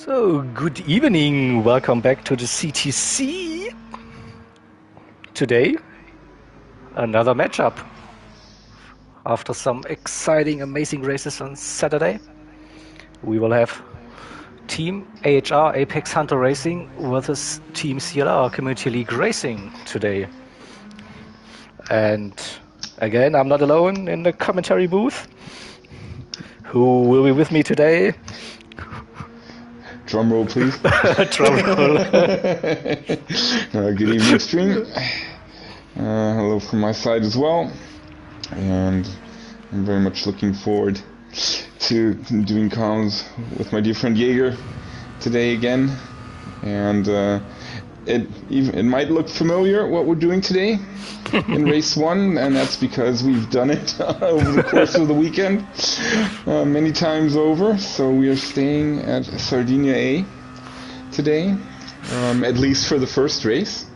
So, good evening. Welcome back to the CTC. Today, another matchup. After some exciting, amazing races on Saturday, we will have Team AHR Apex Hunter Racing versus Team CLR Community League Racing today. And again, I'm not alone in the commentary booth. Who will be with me today? Drum roll, please. Drum roll. Good evening, stream. Hello from my side as well. And I'm very much looking forward to doing comms with my dear friend Jaeger today again. And it might look familiar what we're doing today in race 1, and that's because we've done it over the course of the weekend many times over. So we are staying at Sardinia A today, at least for the first race,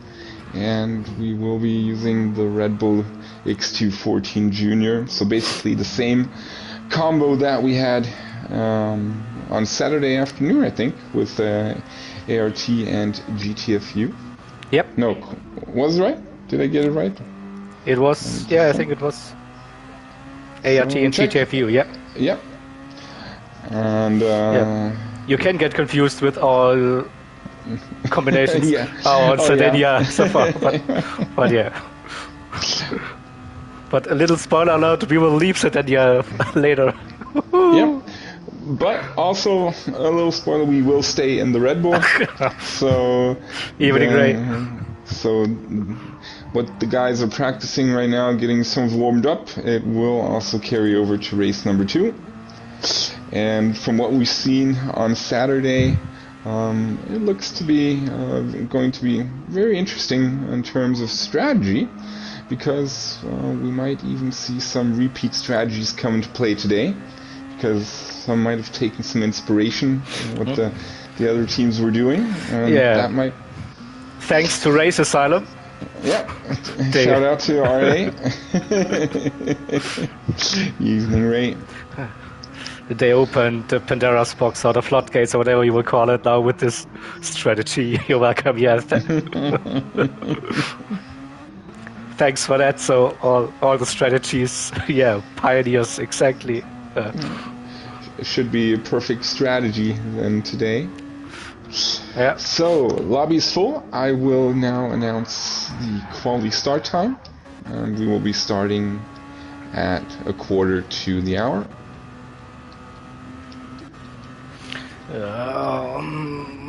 and we will be using the Red Bull X214 Junior. So basically the same combo that we had on Saturday afternoon, I think, with ART and GTFU. Yep. No, was it right? Did I get it right? It was, yeah, I think it was ART and GTFU, yeah. Yep. And you can get confused with all combinations on Sardinia so far, but yeah. But a little spoiler alert, we will leave Sardinia later. Yep. But also a little spoiler, we will stay in the Red Bull. So evening great. So what the guys are practicing right now, getting some warmed up, it will also carry over to race number 2. And from what we've seen on Saturday, it looks to be going to be very interesting in terms of strategy, because we might even see some repeat strategies come into play today, because some might have taken some inspiration in what the other teams were doing. And that might... Thanks to Race Asylum. Yeah, shout out to RA. Evening, Ray. They opened the Pandora's box or the floodgates or whatever you will call it now with this strategy. You're welcome, yes. Thanks for that. So all the strategies, pioneers, exactly. It should be a perfect strategy then today. Yeah. So, lobby is full. I will now announce the quality start time. And we will be starting at 1:15.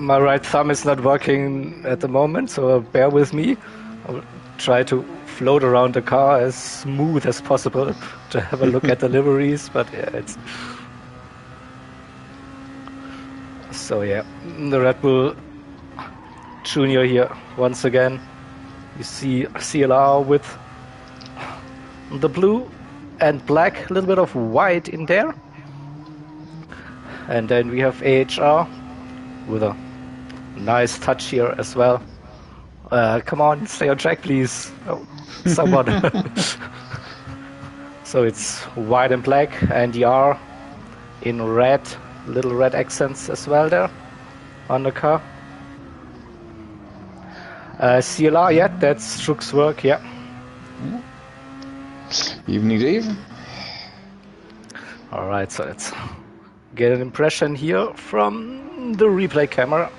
My right thumb is not working at the moment, so bear with me. I'll try to float around the car as smooth as possible to have a look at the liveries, but it's... So the Red Bull Junior here once again. You see CLR with the blue and black, a little bit of white in there. And then we have AHR with a nice touch here as well. Come on, stay on track, please. Oh, someone. So it's white and black, and the R in red. Little red accents as well there on the car. CLR, that's Strook's work, Evening, Dave. Alright, so let's get an impression here from the replay camera.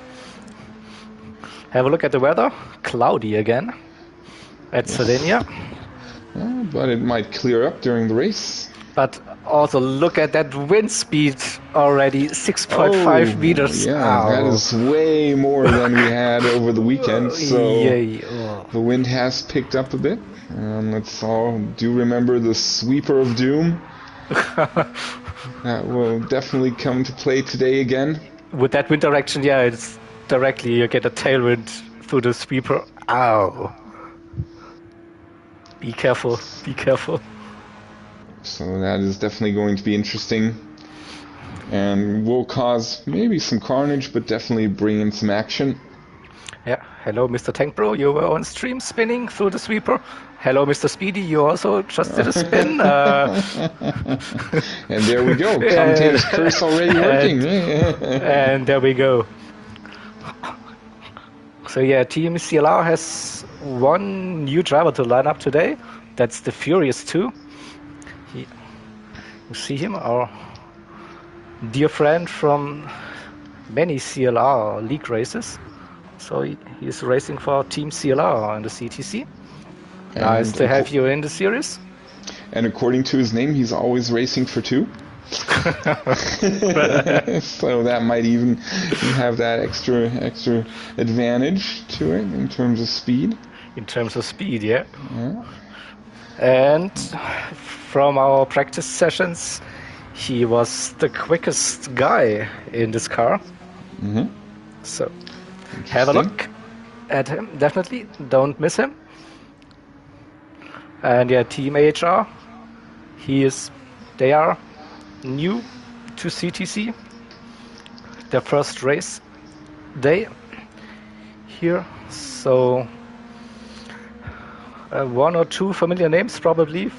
Have a look at the weather. Cloudy again at Sardinia. But it might clear up during the race. But also look at that wind speed already, 6.5 meters. Yeah, that is way more than we had over the weekend. So the wind has picked up a bit. Let's all do remember the sweeper of doom. That will definitely come to play today again. With that wind direction, it's directly you get a tailwind through the sweeper. Ow. Be careful, be careful. So that is definitely going to be interesting, and will cause maybe some carnage, but definitely bring in some action. Yeah. Hello, Mr. Tank Bro. You were on stream spinning through the sweeper. Hello, Mr. Speedy. You also just did a spin. And there we go. Commentator's curse already working. And there we go. So yeah, Team CLR has one new driver to line up today. That's the Furious 2. You see him, our dear friend from many CLR league races. So he's racing for Team CLR in the CTC. Nice to have you in the series. And according to his name, he's always racing for 2. So that might even have that extra advantage to it in terms of speed. In terms of speed, yeah. And from our practice sessions, he was the quickest guy in this car. So have a look at him, definitely. Don't miss him. And yeah, Team AHR, they are new to CTC. Their first race day here. So one or two familiar names probably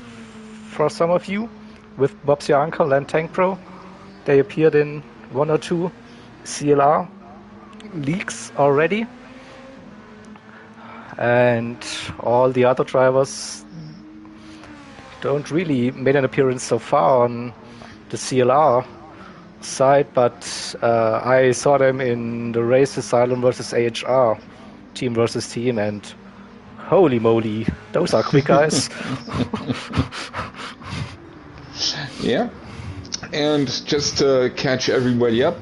for some of you with Bob's Your Uncle and Tank Pro. They appeared in one or two CLR leagues already. And all the other drivers don't really made an appearance so far on the CLR side, but I saw them in the races Asylum versus AHR, team versus team, and holy moly, those are quick guys. Yeah. And just to catch everybody up,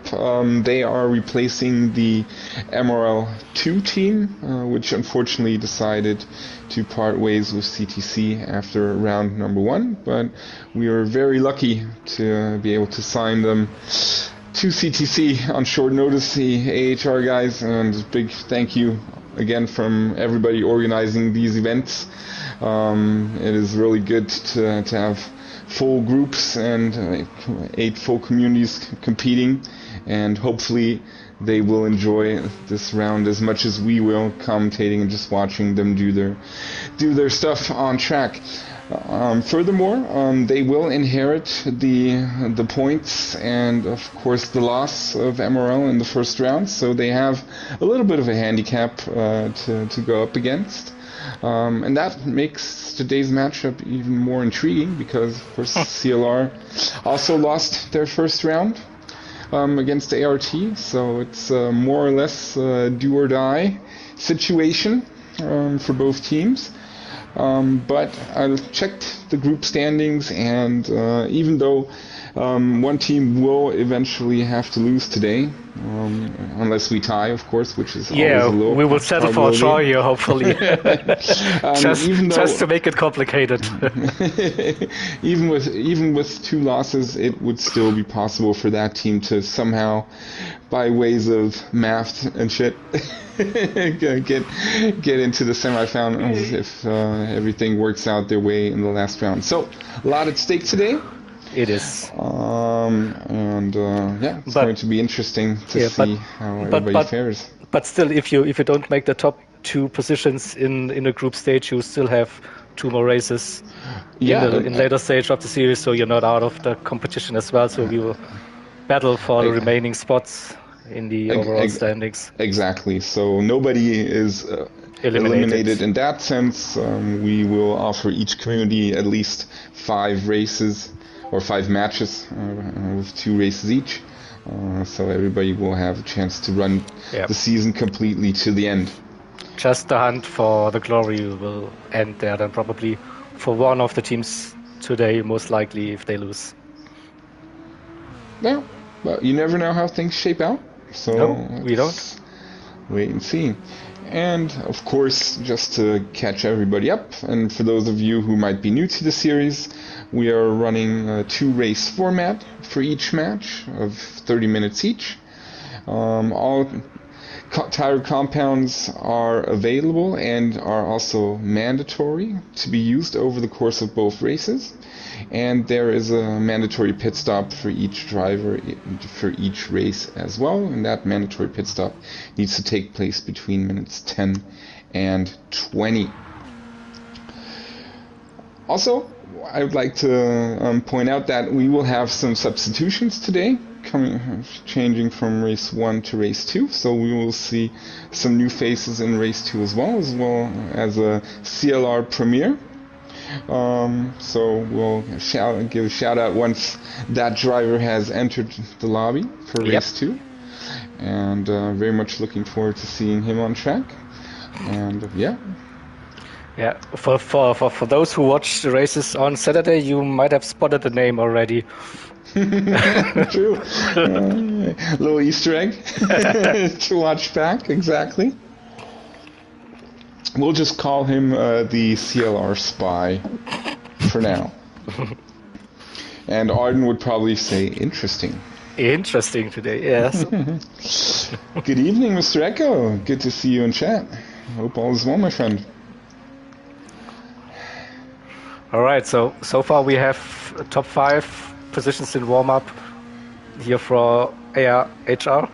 they are replacing the MRL2 team, which unfortunately decided to part ways with CTC after round number 1. But we are very lucky to be able to sign them to CTC on short notice, the AHR guys, and big thank you again from everybody organizing these events. It is really good to have full groups and 8 full communities competing, and hopefully they will enjoy this round as much as we will, commentating and just watching them do their stuff on track. Furthermore, they will inherit the points and of course the loss of MRL in the first round, so they have a little bit of a handicap to go up against. And that makes today's matchup even more intriguing because, of course, CLR also lost their first round against ART, so it's more or less a do or die situation for both teams. But I checked the group standings, and even though one team will eventually have to lose today, unless we tie, of course, which is always a low. We will settle for a draw here, hopefully. just to make it complicated. even with 2 losses, it would still be possible for that team to somehow, by ways of math and shit, get into the semifinals if everything works out their way in the last round. So a lot at stake today. It is. It's going to be interesting to see how everybody fares. But still, if you don't make the top 2 positions in a group stage, you still have 2 more races in later stage of the series, so you're not out of the competition as well. So we will battle for the remaining spots in the overall standings. Exactly. So nobody is eliminated in that sense. We will offer each community at least 5 races. Or 5 matches with 2 races each, so everybody will have a chance to run the season completely to the end. Just the hunt for the glory will end there, then probably for one of the teams today, most likely if they lose. Yeah, but you never know how things shape out, so no, we don't. Wait and see. And of course, just to catch everybody up, and for those of you who might be new to the series, we are running a 2-race format for each match of 30 minutes each. All tire compounds are available and are also mandatory to be used over the course of both races. And there is a mandatory pit stop for each driver for each race as well. And that mandatory pit stop needs to take place between minutes 10 and 20. Also, I would like to point out that we will have some substitutions today, changing from race 1 to race 2. So we will see some new faces in race 2 as well as a CLR premiere. So we'll give a shout out once that driver has entered the lobby for race 2. And very much looking forward to seeing him on track. And yeah, for those who watched the races on Saturday, you might have spotted the name already. True. Little Easter egg to watch back, exactly. We'll just call him the CLR spy for now. And Arden would probably say interesting. Interesting today, yes. Good evening, Mr. Echo. Good to see you in chat. Hope all is well, my friend. All right, so far we have top 5 positions in warm-up here for AHR,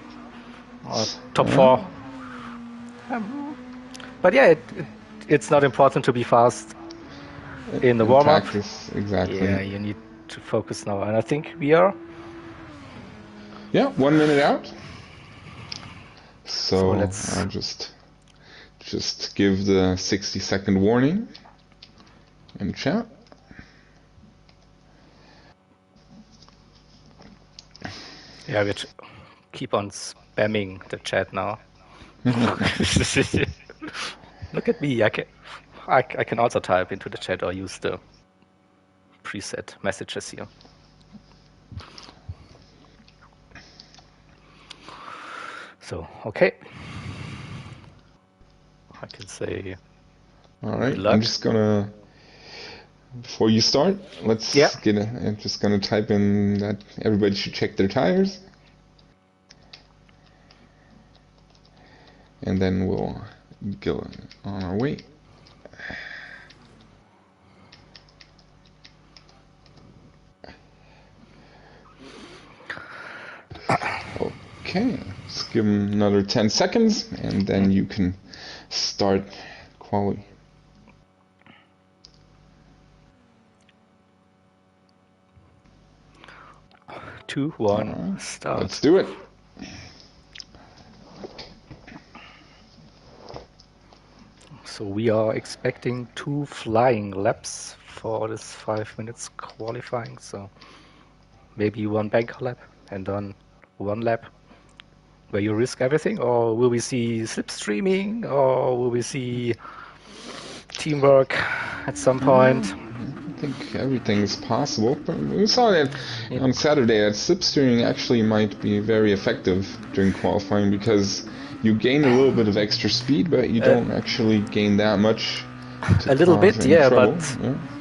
top 4. But yeah, it's not important to be fast in the warm-up. Practice, exactly. Yeah, you need to focus now, and I think we are. Yeah, 1 minute out. So let's... I'll just give the 60-second warning in chat. Yeah, we keep on spamming the chat now. Look at me, I can also type into the chat or use the preset messages here. So, okay. I can say alright, I'm just gonna, before you start, I'm just gonna type in that everybody should check their tires. And then we'll go on our way. Okay, let's give them another 10 seconds and then you can start quality. 2, 1, start. Let's do it. So we are expecting 2 flying laps for this 5 minutes qualifying. So maybe 1 banker lap and then 1 lap where you risk everything, or will we see slipstreaming, or will we see teamwork at some point? I think everything is possible. But we saw that on Saturday that slipstreaming actually might be very effective during qualifying because you gain a little bit of extra speed, but you don't actually gain that much. A little bit, yeah, but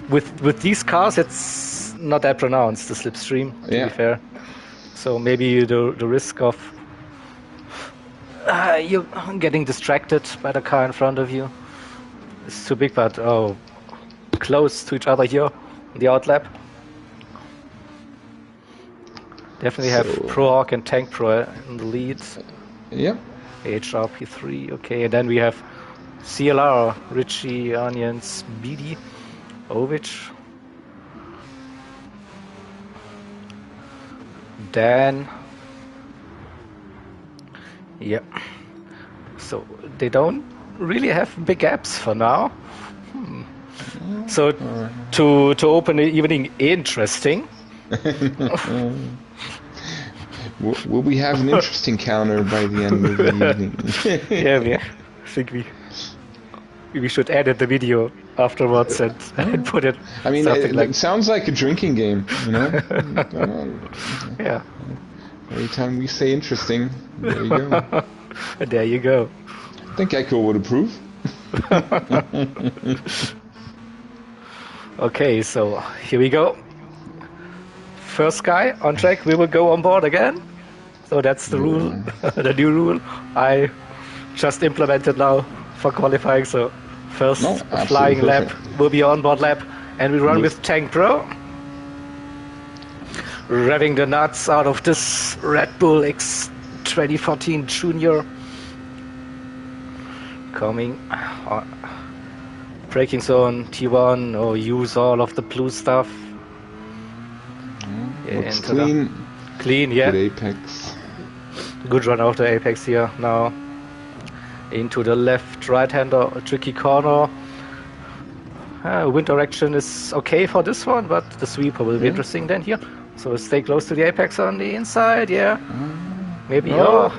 with these cars, it's not that pronounced, the slipstream, to be fair. So maybe the risk of you getting distracted by the car in front of you is too big, but close to each other here in the outlap. Definitely have ProHawk and Tank Pro in the lead. Yep. AHR P3, okay, and then we have CLR, Richie, Onions, Beady, Ovich, Dan. Yep. So they don't really have big gaps for now. So to open the evening interesting. Will we have an interesting counter by the end of the evening? Yeah, I think we should edit the video afterwards and put it. I mean, it sounds like a drinking game, you know? Yeah. Every time we say interesting, there you go. There you go. I think Echo would approve. Okay, so here we go. First guy on track, we will go on board again. So that's the rule, the new rule. I just implemented now for qualifying. So first flying lap will be onboard lap, and we run with Tank Pro, revving the nuts out of this Red Bull X 2014 Junior. Coming braking zone T1, or use all of the blue stuff. Looks clean. Clean, yeah. Good apex. Good run out the apex here now. Into the left right-hander, tricky corner. Wind direction is okay for this one, but the sweeper will be interesting then here. So stay close to the apex on the inside, yeah. Maybe a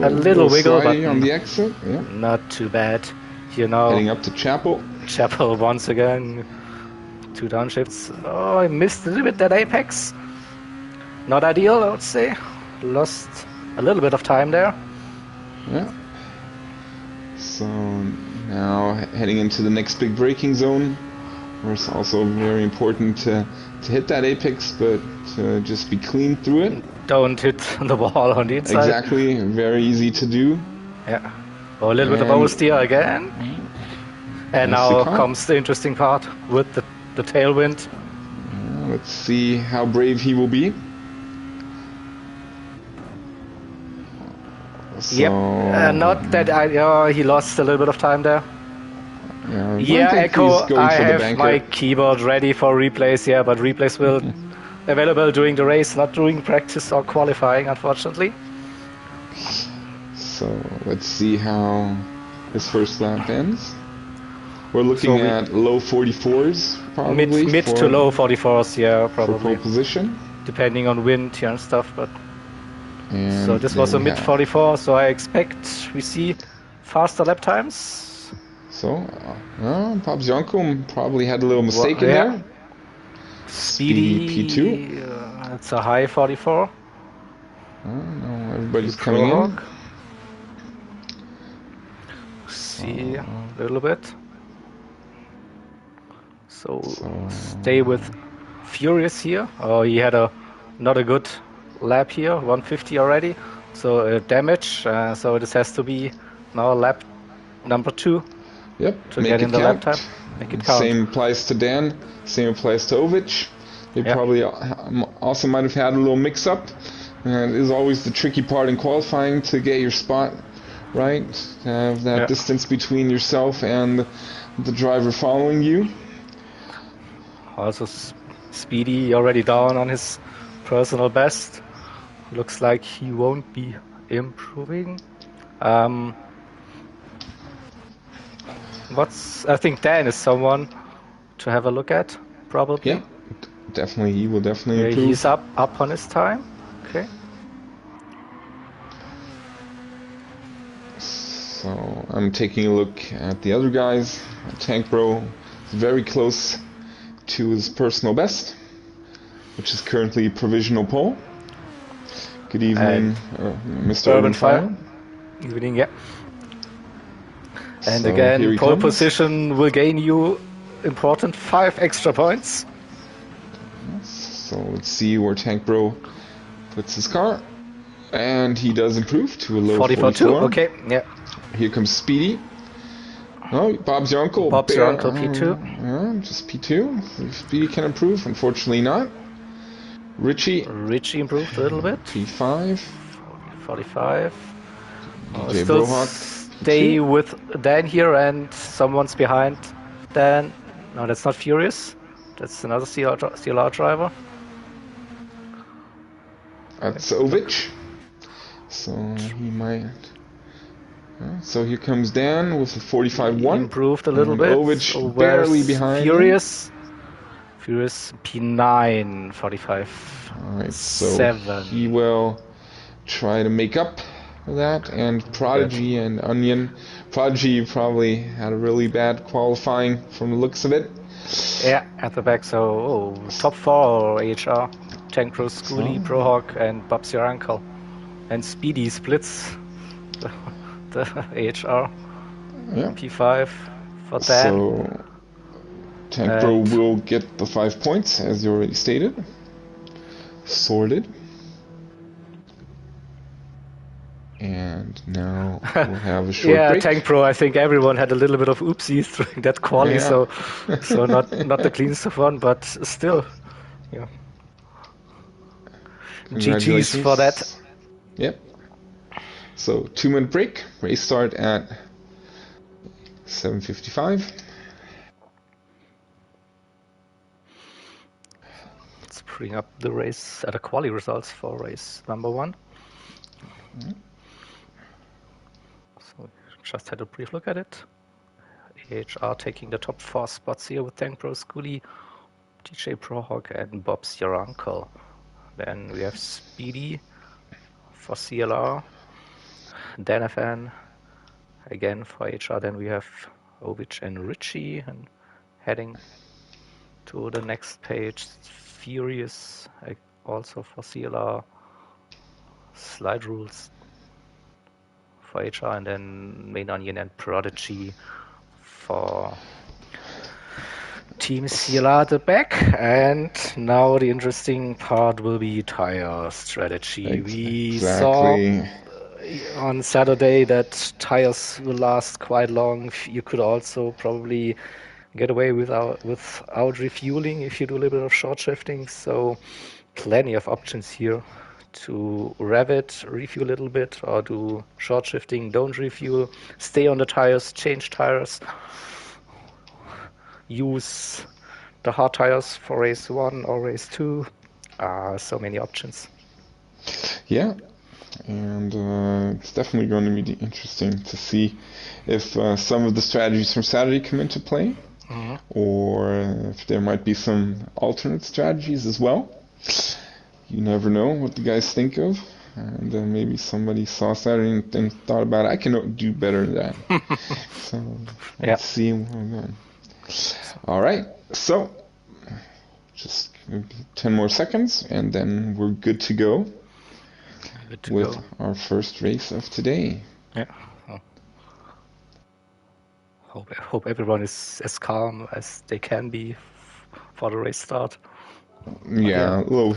little wiggle, but on the exit, yeah. Not too bad. Here now. Heading up to Chapel. Chapel once again. 2 downshifts. Oh, I missed a little bit that apex. Not ideal, I would say. Lost a little bit of time there. Yeah. So now heading into the next big braking zone, where it's also very important to hit that apex, but to just be clean through it. Don't hit the wall on the inside. Exactly, very easy to do. Yeah. Oh, a little bit of oversteer again. And now comes the interesting part with the tailwind. Let's see how brave he will be. So, not that he lost a little bit of time there. Yeah, Echo, I have my keyboard ready for replays, but replays will available during the race, not during practice or qualifying, unfortunately. So let's see how this first lap ends. We're looking at low 44s, probably. Mid to low 44s, yeah, probably. For pole position. Depending on wind here and stuff, but... And so this was a mid 44, so I expect we see faster lap times. So, Bob's uncle probably had a little mistake in there. Speedy P2. It's a high 44. No, everybody's coming in. See a little bit. So stay with Furious here. Oh, he had not a good lap here, 150 already. So damage. So this has to be now lap number 2. Yep. To get in the lap time. Make it count. Same applies to Dan. Same applies to Ovic. They probably also might have had a little mix-up. And it is always the tricky part in qualifying to get your spot right. To have that distance between yourself and the driver following you. Also Speedy already down on his personal best. Looks like he won't be improving. I think Dan is someone to have a look at, probably. Yeah, definitely. He will definitely improve. He's up on his time. Okay. So I'm taking a look at the other guys. Tank Bro is very close to his personal best, which is currently provisional pole. Good evening, Mr. Urban Fire. Evening, yeah. And so again, pole position will gain you important 5 extra points. So let's see where Tank Bro puts his car. And he does improve to a low 44. Okay, yeah. Here comes Speedy. Oh, Bob's your uncle. Bob's your uncle, P2. Yeah, just P2. Speedy can improve, unfortunately not. Richie improved a little bit. P5. 45. DJ Still Brohawk. Stay with Dan here, and someone's behind Dan. No, that's not Furious. That's another CLR driver. That's Ovic. So he might. So here comes Dan with a 45-1. Improved a little bit. Ovic barely behind. Furious P9, 45. Alright, so 7. He will try to make up for that. And Prodigy and Onion. Prodigy probably had a really bad qualifying from the looks of it. Yeah, at the back. So top 4 AHR. Tank Pro, Schoolie, Brohawk, and Bob's your uncle. And Speedy splits the AHR. Yeah. P5 for Dan. So Tank Pro will get the 5 points, as you already stated. Sorted. And now we'll have a short yeah, break. Tank Pro. I think everyone had a little bit of oopsies during that quali, Yeah. so not the cleanest of one, but still, yeah. GG's for that. Congratulations. Yep. So 2-minute break. Race start at 7:55. Let's bring up the race at the quali results for race number 1. So just had a brief look at it. AHR taking the top 4 spots here with Tank Pro, Schoolie, DJ Prohawk, and Bob's Your Uncle. Then we have Speedy for CLR, Danafan again for AHR. Then we have Ovich and Richie, and heading to the next page, Furious also for CLR, Slide Rules for HR, and then Main Onion and Prodigy for Team CLR at the back. And now the interesting part will be tire strategy. We saw on Saturday that tires will last quite long. You could also probably get away without refueling if you do a little bit of short shifting. So plenty of options here to rev it, refuel a little bit, or do short shifting, don't refuel, stay on the tires, change tires, use the hard tires for race 1 or race 2. So many options. Yeah, and it's definitely going to be interesting to see if some of the strategies from Saturday come into play, or if there might be some alternate strategies as well. You never know what the guys think of, and maybe somebody saw Saturday and thought about it. I can do better than that. So let's see where we're going. All right, so just 10 more seconds, and then we're good to go with our first race of today. Yeah. Hope everyone is as calm as they can be for the race start. Yeah, a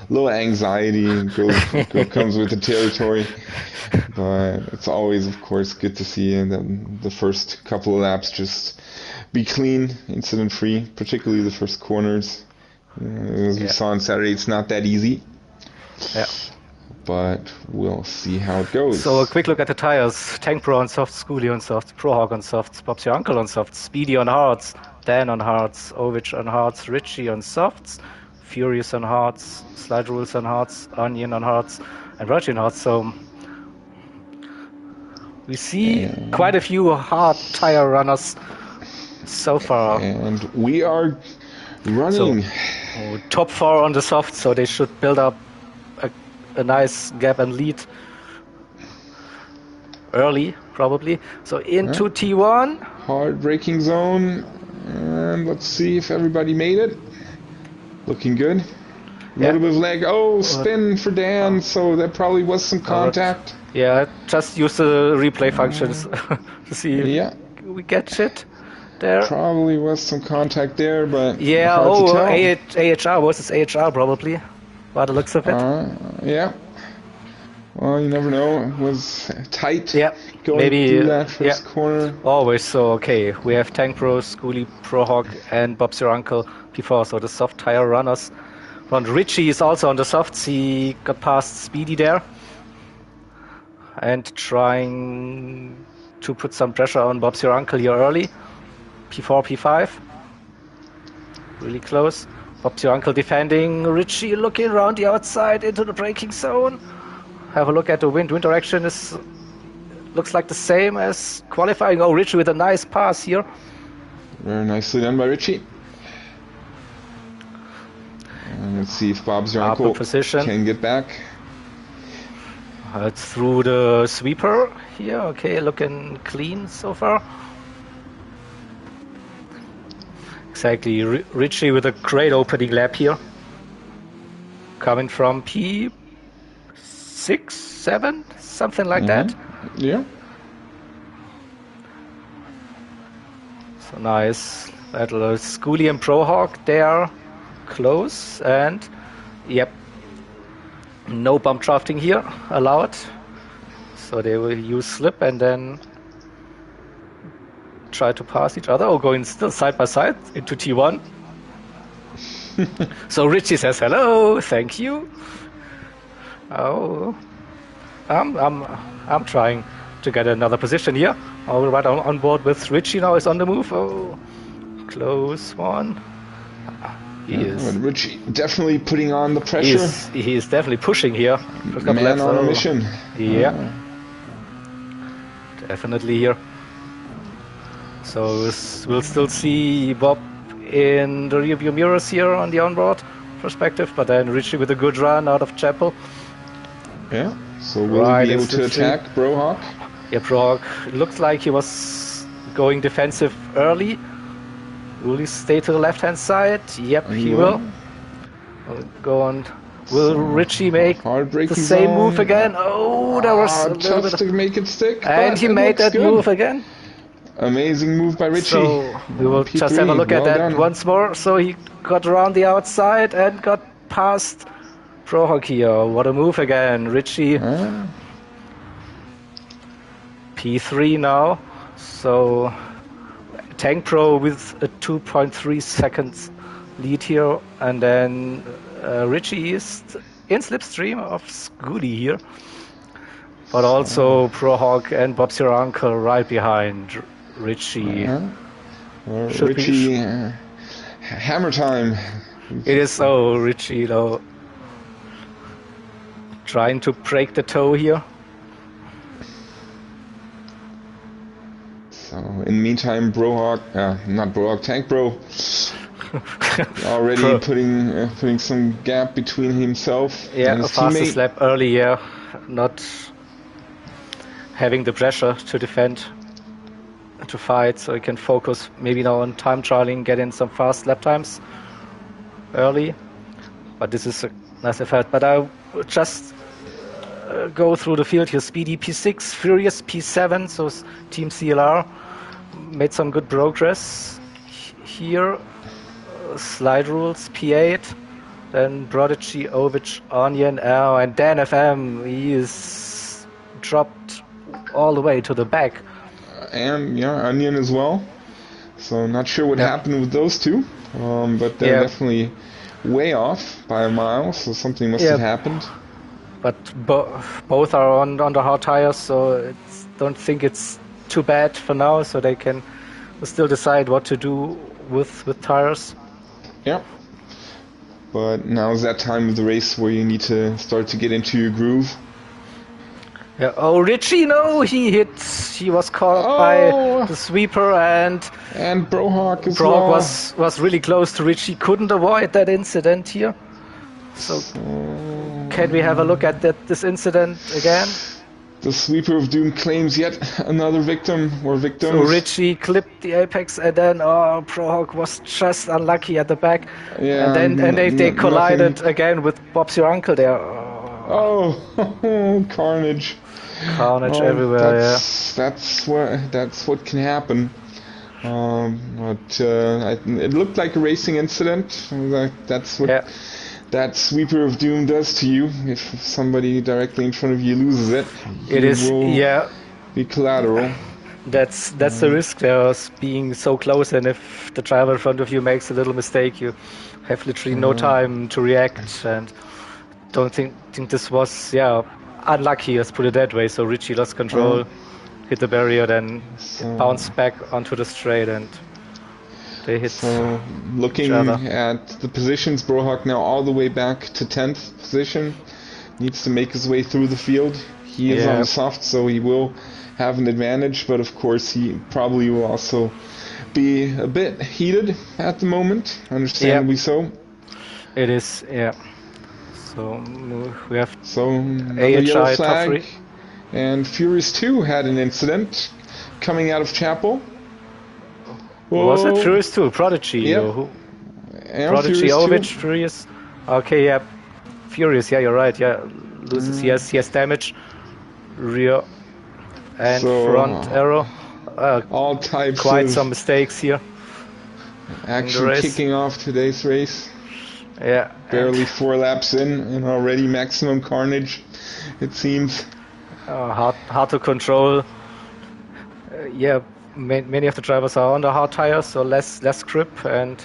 little anxiety comes with the territory, but it's always, of course, good to see the first couple of laps just be clean, incident-free, particularly the first corners. As we saw on Saturday, it's not that easy. Yeah. But we'll see how it goes. So a quick look at the tires. Tank Pro on softs, Schoolie on softs, Prohawk on softs, Bob's Your Uncle on softs, Speedy on hards, Dan on hards, Ovich on hards, Richie on softs, Furious on hards, Slide Rules on hards, Onion on hards, and Virgin on hards. So we see quite a few hard tire runners so far. And we are running. So, top 4 on the soft, so they should build up a nice gap and lead early, probably. So into T1. Hard braking zone. And let's see if everybody made it. Looking good. A little bit of leg. Oh, spin for Dan, so there probably was some contact. Yeah, just use the replay functions to see if we catch it there. Probably was some contact there, but yeah, hard to tell. AHR versus AHR probably, by the looks of it. Yeah. Well, you never know. It was tight. Yeah, going maybe through that first corner. Always so. Okay, we have Tank Pro, Schoolie, Prohawk, and Bob's Your Uncle P4. So the soft tire runners. And Richie is also on the softs. He got past Speedy there, and trying to put some pressure on Bob's Your Uncle here early. P4, P5. Really close. Bob's Your Uncle defending. Richie looking around the outside into the braking zone. Have a look at the wind. Wind direction looks like the same as qualifying. Oh, Richie with a nice pass here. Very nicely done by Richie. And let's see if Bob's Your Uncle can get back. It's through the sweeper here. Okay, looking clean so far. Exactly, Richie with a great opening lap here. Coming from P6, 7, something like that. Yeah. So nice. Little Schoolie and Prohawk there, close, and yep, no bump drafting here allowed. So they will use slip and then try to pass each other, or going still side by side into T1. So Richie says hello, thank you. Oh, I'm trying to get another position here. All right, on board with Richie now is on the move. Oh, close one. He is. Richie definitely putting on the pressure. He is definitely pushing here. Man on a mission. Yeah. Definitely here. So we'll still see Bob in the rearview mirrors here on the onboard perspective, but then Richie with a good run out of Chapel. Yeah. So will he be able to attack Brohawk? Yeah, Brohawk looks like he was going defensive early. Will he stay to the left-hand side? Yep, he will. Go on. Will Richie make the same move again? Oh, that was a little tough to make it stick. And he made that move again. Amazing move by Richie. So we will just have a look at that once more. So he got around the outside and got past Brohawk here. What a move again, Richie. P3 now. So Tank Pro with a 2.3 seconds lead here, and then Richie is in slipstream of Scooty here, but also Brohawk and Bob's Your Uncle right behind Richie. Richie, hammer time. It is so Richie, though, trying to break the toe here. So in the meantime, Brohawk, not Brohawk, Tank Bro, already putting some gap between himself and his faster teammate. slap earlier, not having the pressure to defend, to fight, so he can focus maybe now on time trialing, get in some fast lap times early. But this is a nice effect. But I will just go through the field here. Speedy P6, Furious P7, so Team CLR made some good progress here. Slide Rules P8, then Prodigy, Ovich, Onion, and Dan FM, he is dropped all the way to the back. And Onion as well. So not sure what happened with those two, but they're definitely way off by a mile, so something must have happened. But both are on the hard tires, so don't think it's too bad for now, so they can still decide what to do with tires. Yeah. But now is that time of the race where you need to start to get into your groove. Yeah. Oh, Richie, no, he was caught by the sweeper, and Brohawk as well. Brohawk was really close to Richie, couldn't avoid that incident here. So can we have a look at this incident again? The Sweeper of Doom claims yet another victim or victims. So Richie clipped the apex, and then Brohawk was just unlucky at the back. Yeah, and then they collided again with Bob's Your Uncle there. Carnage. Carnage everywhere. That's what can happen. But it looked like a racing incident. That's what that Sweeper of Doom does to you. If somebody directly in front of you loses it, be collateral. That's the risk there, being so close, and if the driver in front of you makes a little mistake, you have literally no time to react. And don't think this was unlucky, let's put it that way. So Richie lost control, hit the barrier, then bounced back onto the straight, and they hit. So looking at the positions, Brohawk now all the way back to 10th position, needs to make his way through the field. He is on the soft, so he will have an advantage, but of course he probably will also be a bit heated at the moment, understandably so. It is, So we have AHR top 3. And Furious 2 had an incident coming out of Chapel. Whoa. Was it Furious 2? Prodigy? Yeah. Prodigy, Ovich, Furious. Okay, Furious, you're right. Loses, he has damage. Rear and front arrow. All types quite some mistakes here. Action kicking off today's race. Yeah. Barely 4 laps in, and already maximum carnage, it seems. hard to control. Yeah, many of the drivers are on the hard tires, so less grip, and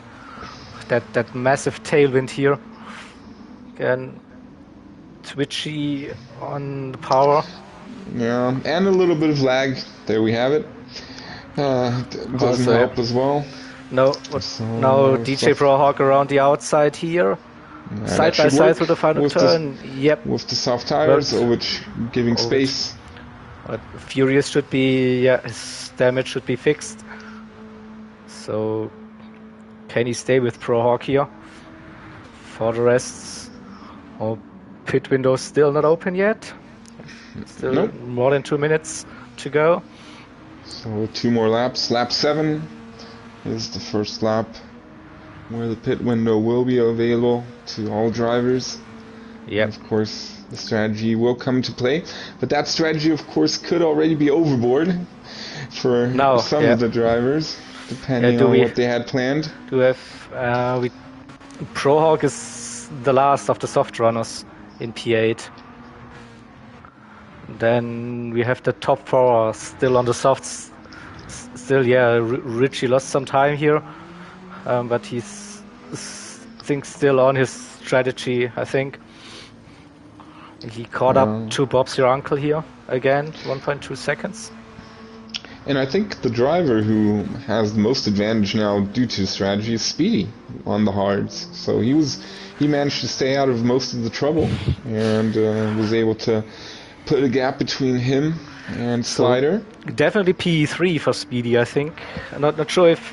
that massive tailwind here. Again, twitchy on the power. Yeah, and a little bit of lag. There we have it. Doesn't Also, help as well. No, So, now DJ Brohawk around the outside here. Side by side through the final turn. Yep. With the soft tires, which giving space. But Furious should be, his damage should be fixed. So, can he stay with Brohawk here? For the rest, pit window still not open yet. Still more than 2 minutes to go. So 2 more laps. Lap 7 is the first lap where the pit window will be available to all drivers. Yeah. Of course, the strategy will come to play, but that strategy, of course, could already be overboard for some of the drivers, depending on what they had planned. Do we have Brohawk is the last of the soft runners in P8. Then we have the top 4 still on the softs. Still, Richie lost some time here, but he's still on his strategy, I think. He caught up to Bob's your uncle here again, 1.2 seconds. And I think the driver who has the most advantage now due to strategy is Speedy on the hards. So he managed to stay out of most of the trouble and was able to put a gap between him and Slider. So definitely P3 for Speedy, I think. I'm not sure if...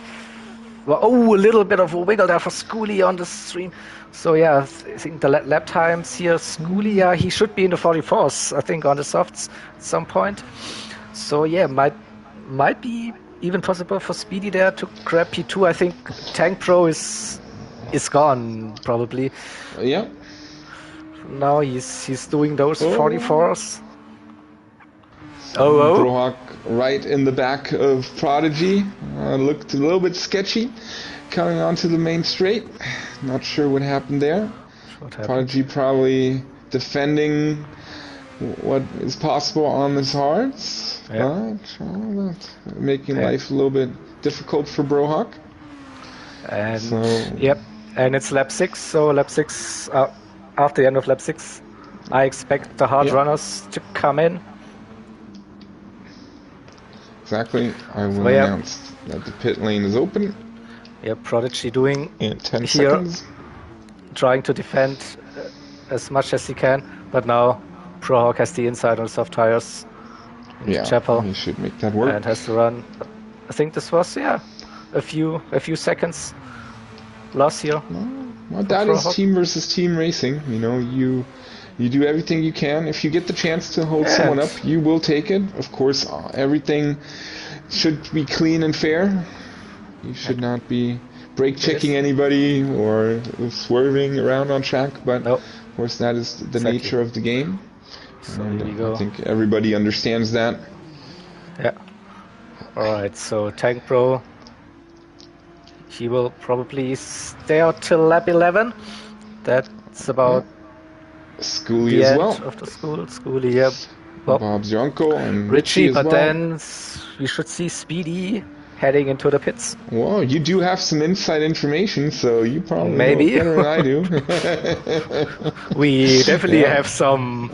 Well, a little bit of a wiggle there for Schoolie on the stream. So I think the lap times here, Schoolie, he should be in the 44s, I think, on the softs at some point. So might be even possible for Speedy there to grab P2. I think Tank Pro is gone, probably. Yeah. Now he's doing those 44s. Brohawk right in the back of Prodigy. Looked a little bit sketchy coming onto the main straight. Not sure what happened there. Prodigy probably defending what is possible on his hards. But making life a little bit difficult for Brohawk. And and it's lap 6. So lap 6, after the end of lap 6, I expect the hard runners to come in. Exactly. I will announce that the pit lane is open. Prodigy doing in 10 here, seconds. Trying to defend as much as he can, but now Brohawk has the inside on soft tires. Chapel. He should make that work. And has to run. I think this was a few seconds loss here. Well, that is team versus team racing. You know, you do everything you can. If you get the chance to hold someone up, you will take it. Of course, everything should be clean and fair. You should not be brake checking anybody or swerving around on track. But of course, that is the nature of the game. So I think everybody understands that. Yeah. Alright, so Tank Pro, he will probably stay out till lap 11. That's about Schoolie the as end well. of the Schoolie, Bob's your uncle and Richie, as but well. then we should see Speedy heading into the pits. Well, you do have some inside information, so you probably Maybe know better than I do. We definitely have some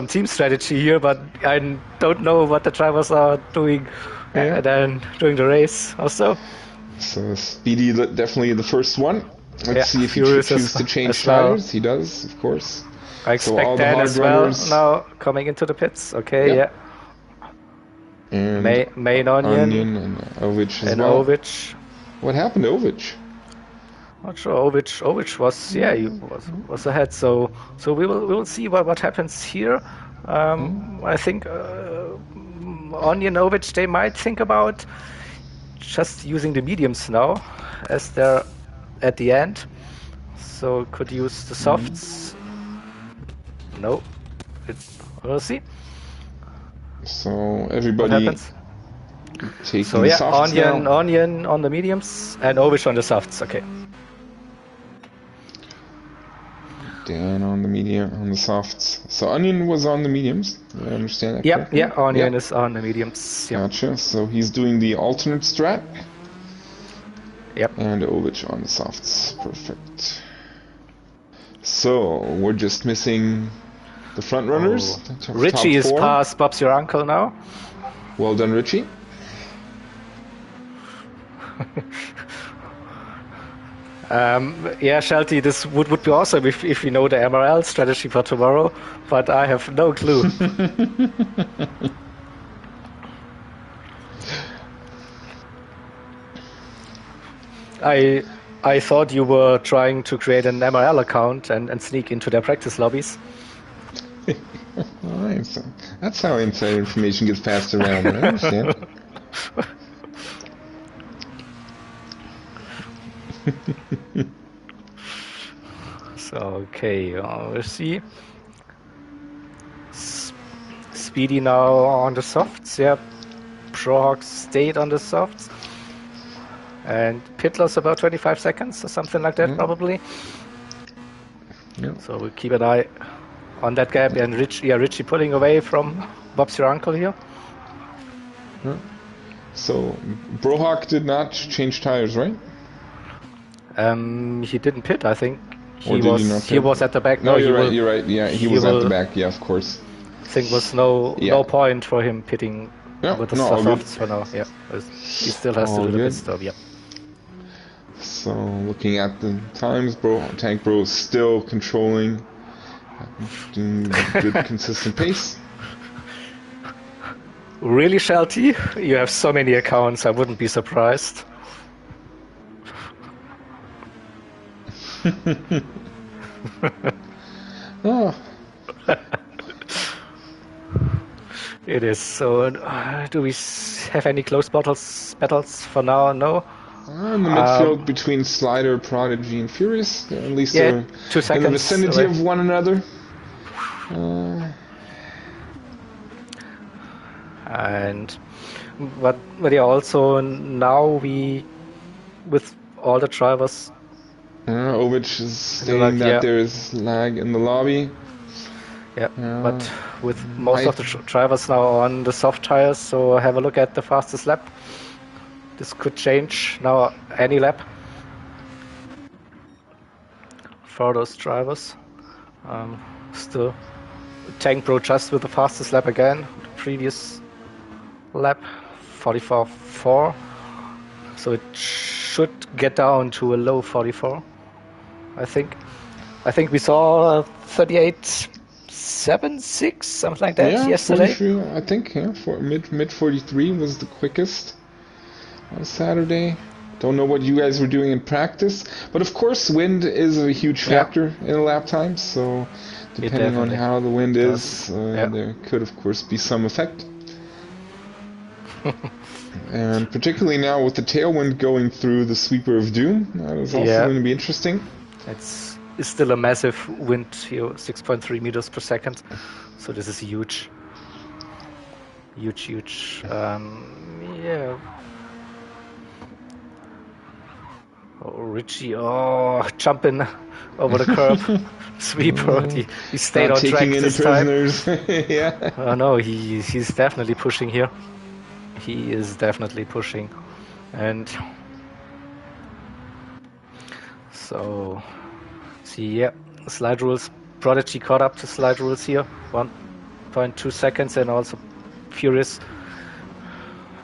team strategy here, but I don't know what the drivers are doing then during the race also. So Speedy definitely the first one. Let's see if he chooses to change tires. He does, of course. I expect that as well now coming into the pits. Okay, And main Onion and Ovich as and well. Ovich. What happened to Ovich? Not sure. Ovich was he was ahead. So we will see what happens here. I think Onion, Ovich, they might think about just using the mediums now as they're at the end. So could use the softs. No, we'll see. So everybody taking the softs Onion on the mediums and Ovich on the softs. Okay. Dan on the medium, on the softs. So Onion was on the mediums. Did I understand that Yep, correctly? yeah, Onion is on the mediums. Yep. Gotcha. So he's doing the alternate strat. Yep. And Ovich on the softs. Perfect. So we're just missing the front runners. Richie is past Bob's your uncle now. Well done, Richie. Yeah, Shelty, this would be awesome if we know the MRL strategy for tomorrow, but I have no clue. I thought you were trying to create an MRL account and sneak into their practice lobbies. Alright, so that's how inside information gets passed around, I understand. So, okay, we'll see. Speedy now on the softs, yeah. Prohawk stayed on the softs. And pit loss about 25 seconds or something like that, probably. Yep. So we'll keep an eye on that gap. And Richie pulling away from Bob's your uncle here. So Brohawk did not change tires, right? He didn't pit, I think. He was at the back. No, you're right. Yeah, he was at the back. Yeah, of course. I think was no point for him pitting with the softs for now. Yeah, he still has to do the pit stop. Yeah. So looking at the times, Tank Bro is still controlling, doing good consistent pace. Really, Shelty? You have so many accounts. I wouldn't be surprised. Oh. It is. So, do we have any close battles for now? No. In the midfield between Slider, Prodigy, and Furious. At least 2 seconds in the vicinity away of one another. But yeah, also now with all the drivers. Ovich is saying that there is lag in the lobby. Yeah, but with most of the drivers now on the soft tires, so have a look at the fastest lap. This could change now any lap for those drivers. Still, Tank Bro just with the fastest lap again. Previous lap, 44.4. So it should get down to a low 44. I think we saw 38.76, something like that yesterday. 43, I think. For mid 43 was the quickest on Saturday. Don't know what you guys were doing in practice, but of course wind is a huge factor in a lap time. So depending on how the wind is, there could of course be some effect. And particularly now with the tailwind going through the Sweeper of Doom, that is also going to be interesting. It's still a massive wind here, 6.3 meters per second. So this is huge. Huge. Yeah. Oh, Richie, jumping over the curb. Sweeper, he stayed on track this time. Yeah. Oh no, he's definitely pushing here. He is definitely pushing. And so, see, slide rules. Prodigy caught up to slide rules here. 1.2 seconds, and also Furious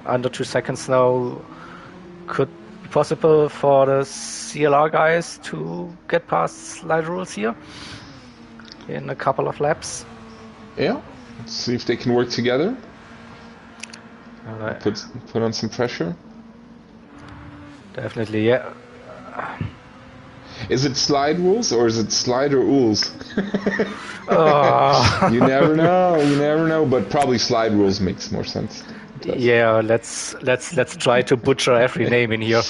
under 2 seconds now. Could be possible for the CLR guys to get past slide rules here in a couple of laps. Yeah, let's see if they can work together. Put on some pressure. Definitely, yeah. Is it slide rules or is it slide or ools? You never know, but probably slide rules makes more sense. Yeah, let's try to butcher every name in here.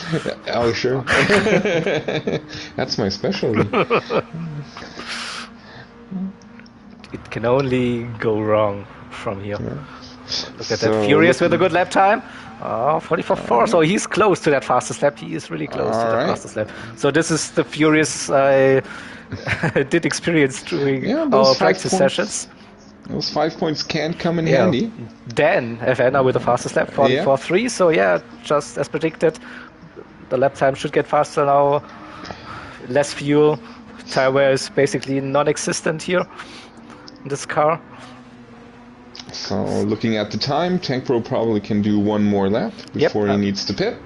Oh, sure. That's my specialty. It can only go wrong from here. Yeah. Look at that. Furious with a good lap time. 44.4. So he's close to that fastest lap. He is really close to that fastest lap. So this is the Furious I did experience during Yeah, our those 5 practice points. sessions. Those 5 points can come in Yeah, handy. Dan FNA with the fastest lap, 44.3. So yeah, just as predicted, the lap time should get faster now. Less fuel. Tire wear is basically non-existent here in this car. So looking at the time, Tank Pro probably can do one more lap before he needs to pit.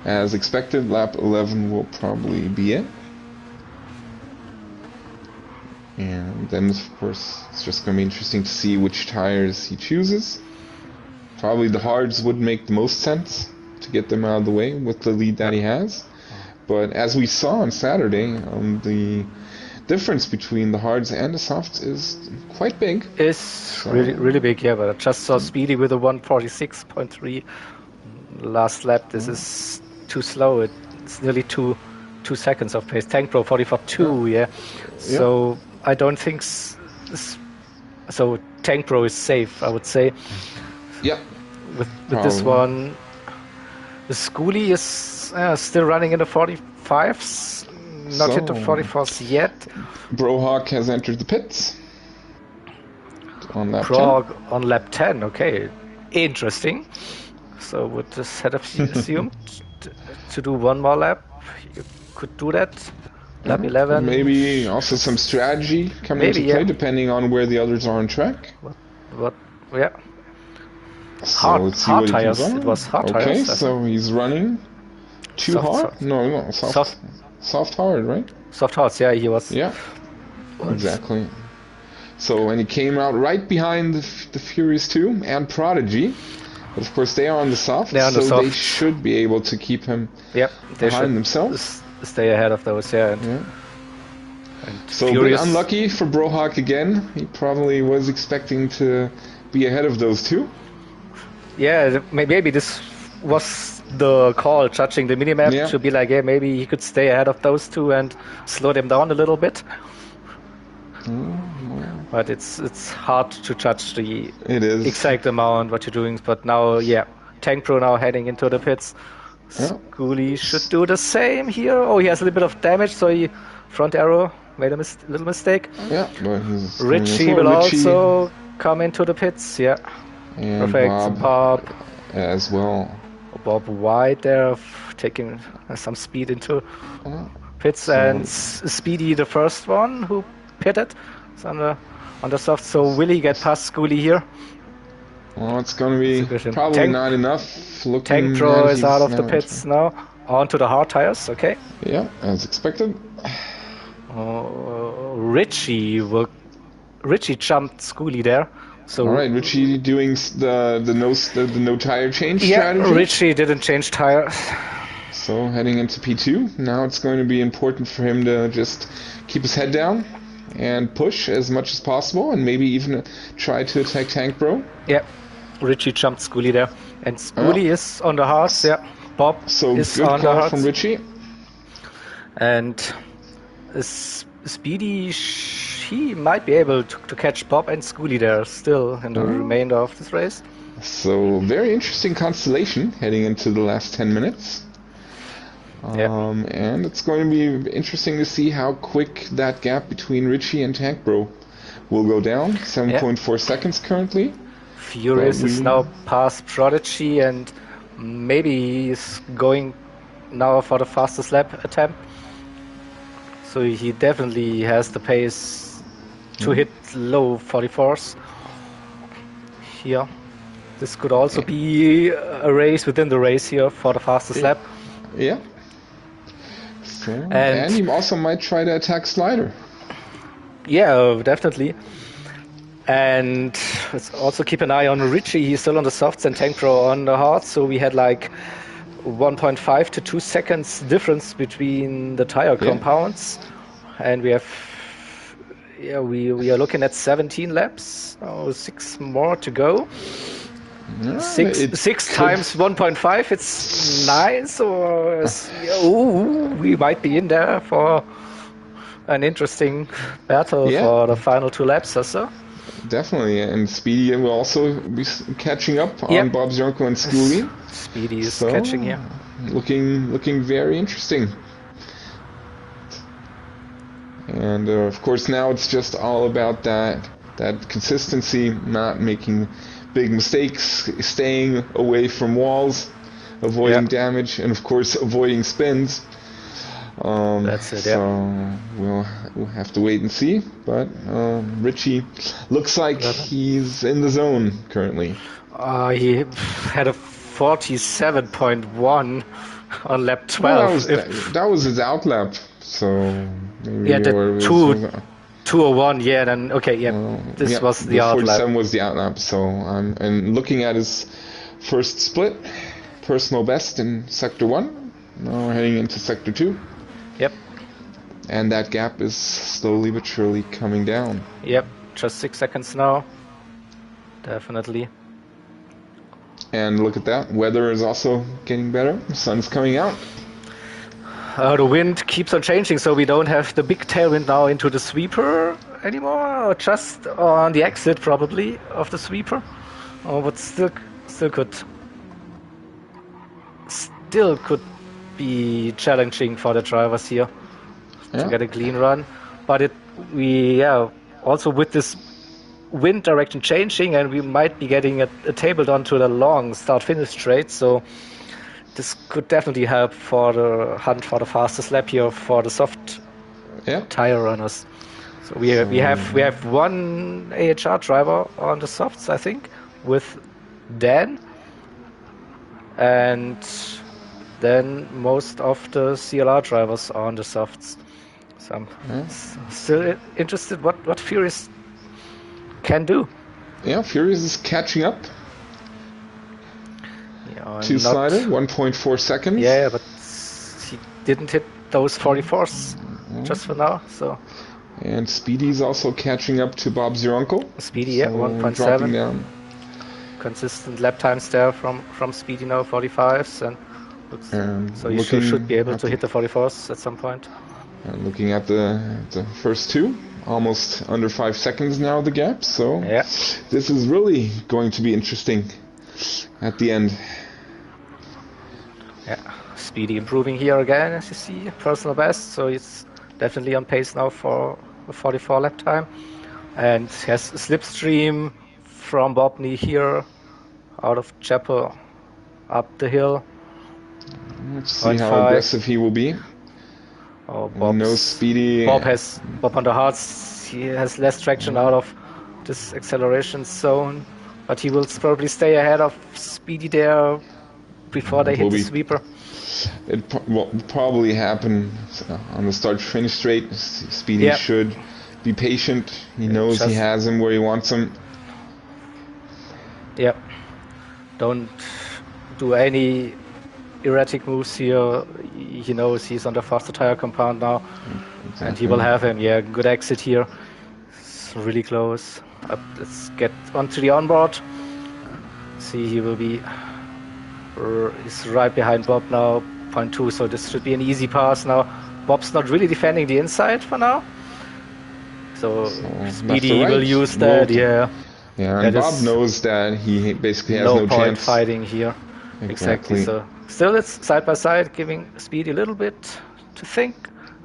As expected, lap 11 will probably be it. And then, of course, it's just going to be interesting to see which tires he chooses. Probably the hards would make the most sense to get them out of the way with the lead that he has. But as we saw on Saturday, the difference between the hards and the softs is quite big. It's really big, yeah. But I just saw Speedy with a 146.3 last lap. This is too slow. It's nearly two seconds of pace. Tank Pro 44.2, yeah. So I don't think so. Tank Pro is safe, I would say. Yeah. With this one, the Schoolie is still running in the 45s. Not hit the 44s yet. Brohawk has entered the pits on lap 10. Brohawk on lap 10, okay. Interesting. So would the setup assumed to do one more lap? You could do that. Lap 11. Maybe also some strategy coming into play, depending on where the others are on track. What? Yeah. So let's see hard what tires. he It was hard tires. Okay, so he's running too hard? No, soft hard, right? Soft hards, yeah, he was. Yeah, exactly. So, and he came out right behind the Furious 2 and Prodigy. But of course, they are on the soft, so they should be able to keep him behind themselves. Stay ahead of those, yeah. So a bit unlucky for Brohawk again. He probably was expecting to be ahead of those two. Yeah, maybe this was the call, judging the minimap, to be like, yeah, maybe he could stay ahead of those two and slow them down a little bit. But it's hard to judge the exact amount what you're doing. But now, Tank Pro now heading into the pits. Schoolie should do the same here. Oh, he has a little bit of damage, so he front arrow made a little mistake. Yeah, but Richie will also come into the pits. Yeah, and perfect. Bob as well. Bob White there, taking some speed into pits, and Speedy the first one who pitted. It's on the soft. So will he get past Schoolie here? Well, it's going to be probably not enough. Tank Pro is out of the pits now. Onto the hard tires, okay. Yeah, as expected. Richie jumped Schoolie there. So all right, Richie doing the no tire change strategy. Yeah, Richie didn't change tires. So heading into P2, now it's going to be important for him to just keep his head down and push as much as possible, and maybe even try to attack Tank Pro. Yeah, Richie jumped Schoolie there, and Schoolie is on the hards. Yeah, Bob is good on the hards. From Richie. And Speedy, he might be able to catch Bob and Schoolie there still in the remainder of this race. So very interesting constellation heading into the last 10 minutes. And it's going to be interesting to see how quick that gap between Richie and Tank Bro will go down. 7.4 seconds currently. Furious is now past Prodigy, and maybe he's going now for the fastest lap attempt. So he definitely has the pace to hit low 44s here. This could also be a race within the race here for the fastest lap. Yeah. So, and he also might try to attack Slider. Yeah, definitely. And let's also keep an eye on Richie. He's still on the softs and Tank Pro on the hards. So we had like 1.5 to 2 seconds difference between the tire compounds. And we have, we are looking at 17 laps. 6 more to go. Six times 1.5, it's 9, so we might be in there for an interesting battle for the final 2 laps or so. Definitely, and Speedy will also be catching up on Bob Zernko and Schoolie. Speedy is catching here. Looking very interesting. And of course now it's just all about that consistency, not making big mistakes, staying away from walls, avoiding damage, and of course avoiding spins. That's it, so we'll have to wait and see. But Richie looks like he's in the zone currently. He had a 47.1 on lap 12. Well, that was his out lap. So maybe the 201. Yeah, then okay. Yeah, this was the out lap. 47 was the out lap. So and looking at his first split, personal best in sector 1. Now we're heading into sector 2. Yep. And that gap is slowly but surely coming down. Yep, just 6 seconds now. Definitely. And look at that, weather is also getting better. The sun's coming out. The wind keeps on changing, so we don't have the big tailwind now into the sweeper anymore, or just on the exit probably of the sweeper. But still could be challenging for the drivers here to get a clean run. But also with this wind direction changing, and we might be getting a table down to the long start-finish straight, so this could definitely help for the hunt for the fastest lap here for the soft tire runners. So we have one AHR driver on the softs, I think, with Dan, and then most of the CLR drivers on the softs. So I'm still interested what Furious can do. Yeah, Furious is catching up. Two slider, 1.4 seconds. Yeah, but he didn't hit those 44s just for now. So. And Speedy's also catching up to Bob's your uncle. Speedy, so 1.7. Consistent lap times there from Speedy now, 45s, and so you should be able to hit the 44s at some point. And looking at the first two, almost under 5 seconds now the gap. So this is really going to be interesting at the end. Yeah, Speedy improving here again, as you see, personal best, so it's definitely on pace now for a 44 lap time. And has a slipstream from Bobney here, out of Chapel, up the hill. Let's see how aggressive he will be. No Speedy. Bob on the hards, he has less traction out of this acceleration zone, but he will probably stay ahead of Speedy there before they hit the sweeper. It will probably happen on the start-finish straight. Speedy should be patient. He knows he has him where he wants him. Yep. Don't do any erratic moves here. He knows he's on the faster tire compound now, and he will have him. Yeah, good exit here. It's really close. Let's get onto the onboard. See, he will be. He's right behind Bob now, 0.2, so this should be an easy pass now. Bob's not really defending the inside for now, so Speedy will use that. Yeah, and Bob knows that he basically has no point chance fighting here. Exactly. So still it's side by side, giving Speedy a little bit to think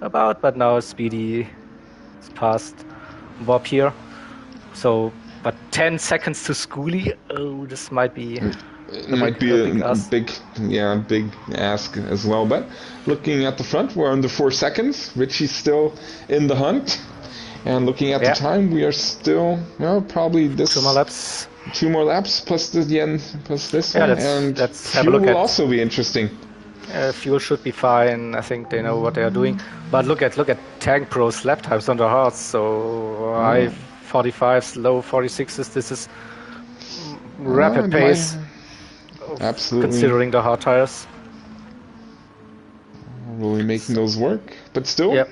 about, but now Speedy is past Bob here. So, but 10 seconds to Schoolie. Oh, this might be. It might be a big ask as well. But looking at the front, we're under 4 seconds. Richie's still in the hunt. And looking at the time, we are still probably this 2 more laps. 2 more laps plus this one. And let's have fuel a look will also be interesting. Fuel should be fine. I think they know what they are doing. But look at Tank Pro's lap times on the hards. So high 45s, low 46s. This is rapid pace. Absolutely. Considering the hard tires. Really making those work. But still,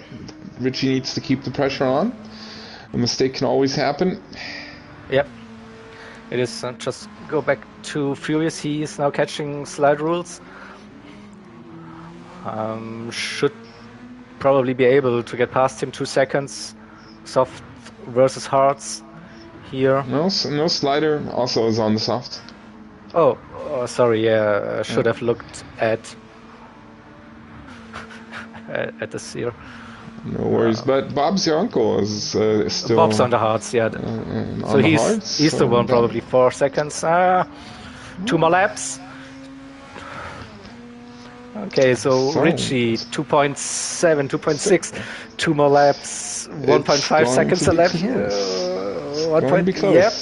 Richie needs to keep the pressure on. A mistake can always happen. Yep. It is. Just go back to Furious. He is now catching slide rules. Should probably be able to get past him 2 seconds. Soft versus hards here. No slider also is on the soft. Oh, sorry. Yeah, I should have looked at this here. No worries. But Bob's your uncle is still. Bob's on the hards, yeah. So he's the one, probably 4 seconds. 2 more laps. Okay, so Richie 2.7, 2.6, 2 more laps, 1.5 seconds left. 1 point, yep.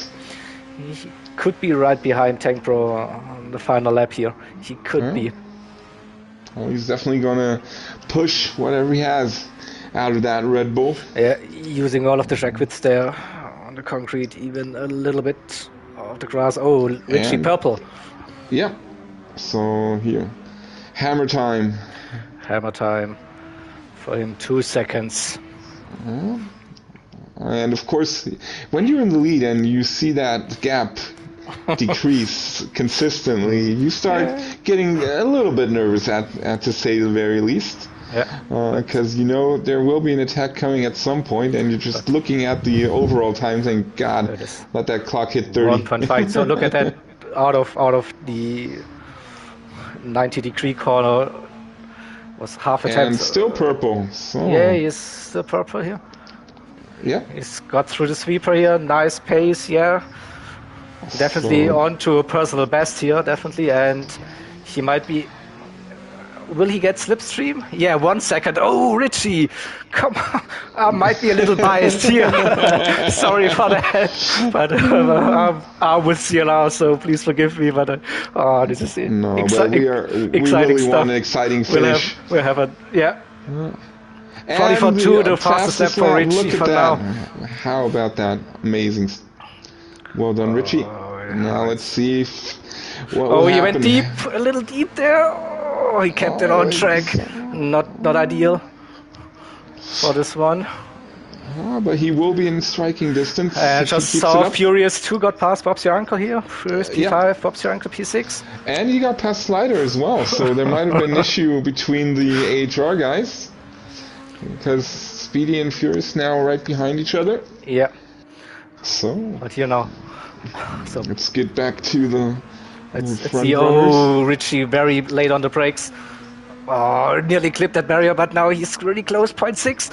He could be right behind Tank Pro on the final lap here. He could be. Well, he's definitely gonna push whatever he has out of that Red Bull. Yeah, using all of the track widths there on the concrete, even a little bit of the grass. Oh, Richie purple. Yeah. So here. Hammer time. Hammer time for him, 2 seconds. And of course, when you're in the lead and you see that gap decrease consistently, you start getting a little bit nervous, to say the very least. Yeah. Because you know there will be an attack coming at some point, and you're just looking at the overall time saying, God, let that clock hit 30. 1.5. So look at that. Out of the 90-degree corner was half a tenth. And still purple. So. Yeah, he's still purple here. Yeah. He's got through the sweeper here. Nice pace, yeah. Definitely on to a personal best here, definitely. And he might be... Will he get slipstream? Yeah, 1 second. Oh, Richie! Come on. I might be a little biased here. Sorry for that. But I'm with CLR, so please forgive me. But this is exciting really stuff. Want an exciting finish. We'll have a... Yeah. 44.2, the fastest lap for Richie for now. How about that? Amazing. Well done, Richie. Now let's see if... he went deep. A little deep there. Oh, he kept it on track. Not ideal for this one. But he will be in striking distance. I just saw Furious 2 got past Bob's your uncle here. Furious P5, Bob's your uncle P6. And he got past Slider as well, so there might have been an issue between the AHR guys. Because Speedy and Furious now right behind each other. Yeah. So. But you know. So let's get back to the... It's the Richie very late on the brakes. Oh, nearly clipped that barrier, but now he's really close. 0.6.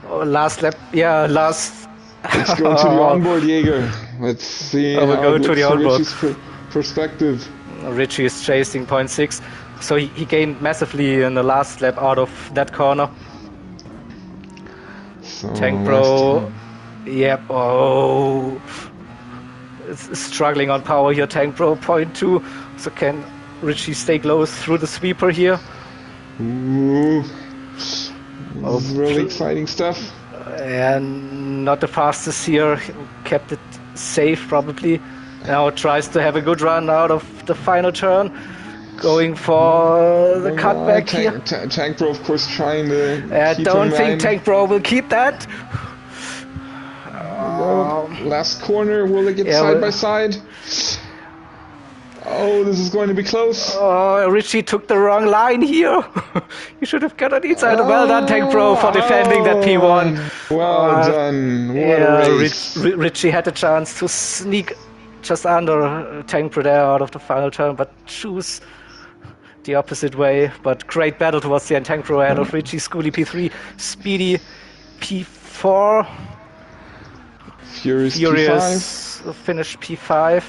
Oh, last lap. Yeah, last. Let's go to the onboard, Jaeger. Let's see. We'll go to the onboard. Richie's perspective. Richie is chasing 0.6. So he gained massively in the last lap out of that corner. So Tank Pro. Yep. Oh. Struggling on power here, Tank Pro 0.2. So can Richie stay close through the sweeper here? Ooh. Really exciting stuff. And not the fastest here. Kept it safe probably. Now tries to have a good run out of the final turn. Going for the cutback here. Tank Pro, of course, trying to. I don't think Tank Pro will keep that. Last corner, will it get side by side? Oh, this is going to be close. Oh, Richie took the wrong line here. You should have got an inside. Well done, Tank Pro, for defending that P1. Well done. What a race. Richie had a chance to sneak just under Tank Pro there out of the final turn, but choose the opposite way. But great battle towards the end. Tank Pro ahead of Richie, Schoolie P3, Speedy P4. Furious P5. Finished P5.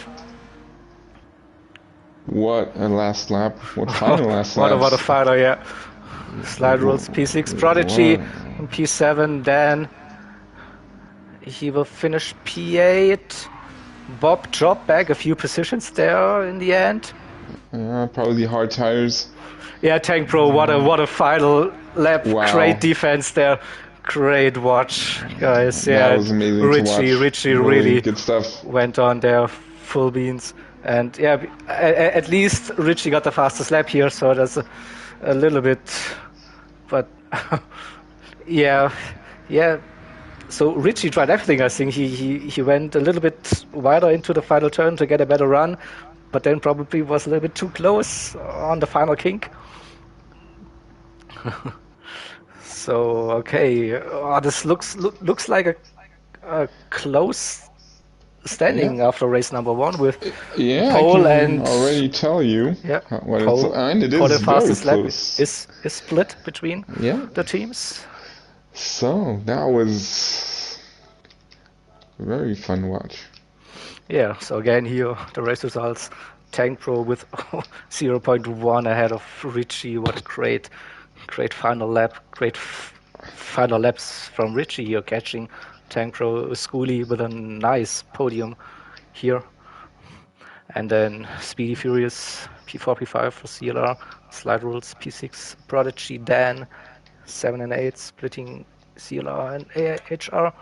What a last lap. What final last lap. What a final, yeah. Slide rules P6. Prodigy in P7. Then he will finish P8. Bob dropped back a few positions there in the end. Probably the hard tires. Yeah, Tank Pro, what a final lap. Wow. Great defense there. Great watch, guys. Yeah, that was amazing Richie really good stuff. Went on there, full beans. And yeah, at least Richie got the fastest lap here, so that's a little bit. But yeah. So Richie tried everything. I think he went a little bit wider into the final turn to get a better run, but then probably was a little bit too close on the final kink. So okay, this looks like a close standing after race number 1 with Pole I and already tell you what Pole, and it is the very fastest lap close. is split between the teams. So that was a very fun to watch. Yeah, so again here the race results. Tank Pro with 0.1 ahead of Richie. What a great final lap. Great final laps from Richie here, catching Tank Pro Schoolie with a nice podium here. And then Speedy Furious P4, P5 for CLR, Slide Rules P6, Prodigy Dan 7 and 8 splitting CLR and AHR.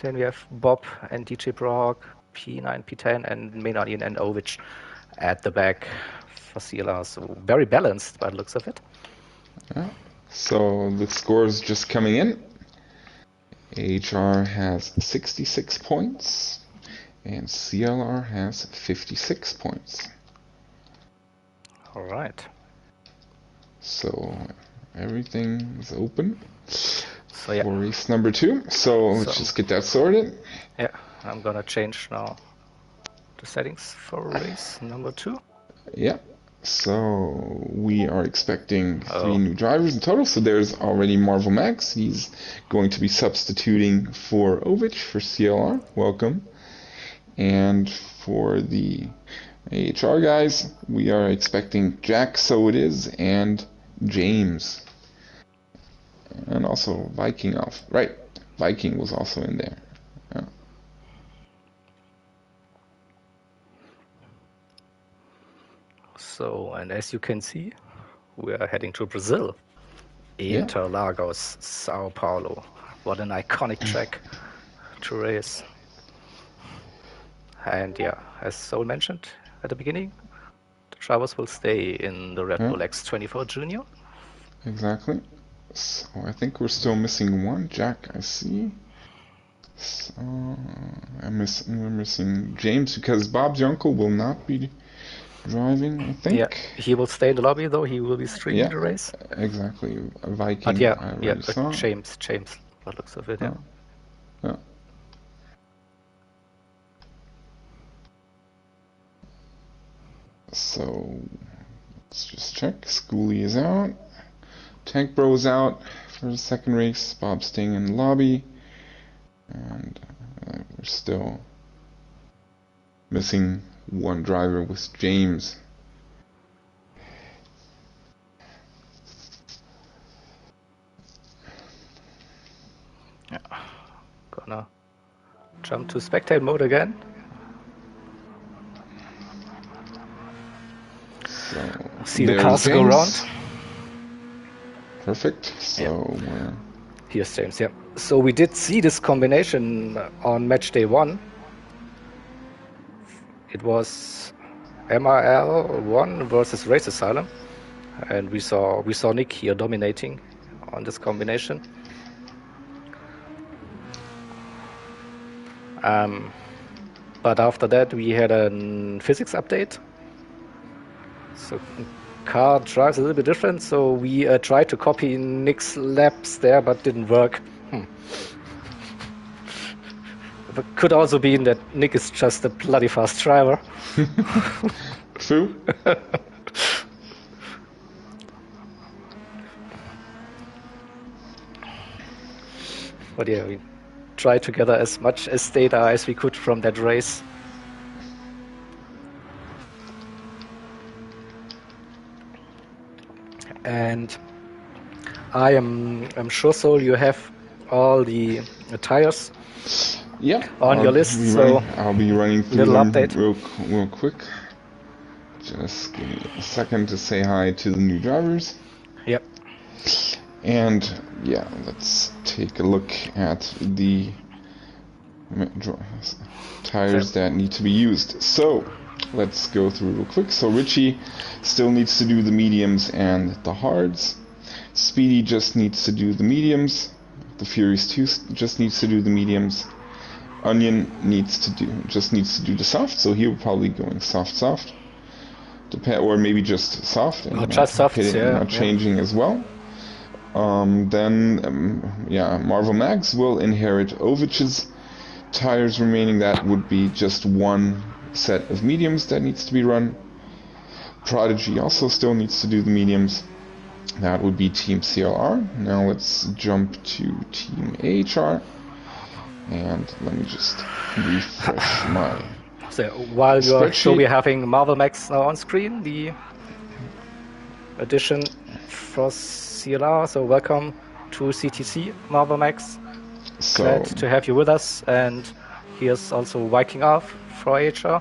Then we have Bob and DJ Brock P9, P10, and Maynardin and Ovich at the back for CLR. So very balanced by the looks of it. Yeah. So the scores just coming in. AHR has 66 points and CLR has 56 points. All right. So everything is open So yeah. for race number 2. So let's just get that sorted. Yeah, I'm gonna change now the settings for race number 2. Yeah. So we are expecting 3 new drivers in total. So there's already Marvel Max. He's going to be substituting for Ovich for CLR. Welcome. And for the AHR guys, we are expecting Jack, so it is, and James. And also Viking off. Right, Viking was also in there. Yeah. So, and as you can see, we are heading to Brazil. Interlagos, Sao Paulo. What an iconic track to race. And yeah, as Sol mentioned at the beginning, the drivers will stay in the Red Bull X24 Junior. Exactly. So I think we're still missing one. Jack, I see. So we're missing James because Bob's uncle will not be driving, I think. Yeah, he will stay in the lobby though. He will be streaming the race. Exactly. Viking. But yeah, James. What looks of it? Yeah. So let's just check. Schoolie is out. Tank Bro is out for the second race. Bob's staying in the lobby. And we're still missing one driver with James. Yeah. Gonna jump to spectate mode again. So see the cars go around. Perfect. So here's James. Yeah. So we did see this combination on match day 1. It was MRL1 versus Race Asylum, and we saw Nick here dominating on this combination. But after that, we had a physics update. So car drives a little bit different, so we tried to copy Nick's laps there, but didn't work. It could also be that Nick is just a bloody fast driver. True. But yeah, we tried to gather as much as data as we could from that race. And I'm sure, Sol, you have all the tires on your list. So I'll be running through little them update. real quick. Just give me a second to say hi to the new drivers. Yep. And yeah, let's take a look at the tires that need to be used. So let's go through real quick. So Richie still needs to do the mediums and the hards. Speedy just needs to do the mediums. The Furious 2 just needs to do the mediums. Onion just needs to do the soft, so he'll probably going soft, or maybe just soft and just soft, not changing as well. Then Marvel Max will inherit Ovich's tires remaining. That would be just one set of mediums that needs to be run. Prodigy also still needs to do the mediums. That would be Team CLR. Now let's jump to Team AHR. And let me just refresh my So while you're spreadsheet. so we're having Marvel Max now on screen, the addition for CLR. So welcome to CTC, Marvel Max. So, Glad to have you with us. And here's also Viking Alf for AHR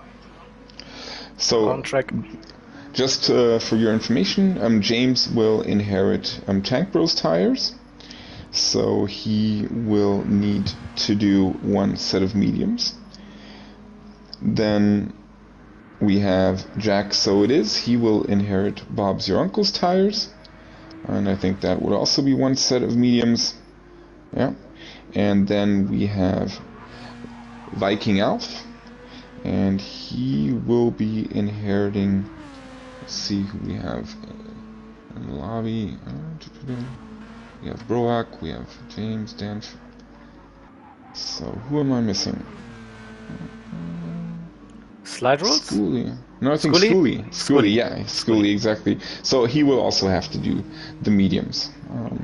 so on track. just for your information, James will inherit Tank Bros tires. So he will need to do one set of mediums. Then we have Jack, so it is. He will inherit Bob's Your Uncle's tires. And I think that would also be one set of mediums. Yeah. And then we have Viking Alf. And he will be inheriting... Let's see who we have in the lobby. We have Broak, we have James, Dan. So who am I missing? Slide rules? Schoolie. No, I think Schoolie? Schoolie, yeah. Schoolie, exactly. So he will also have to do the mediums.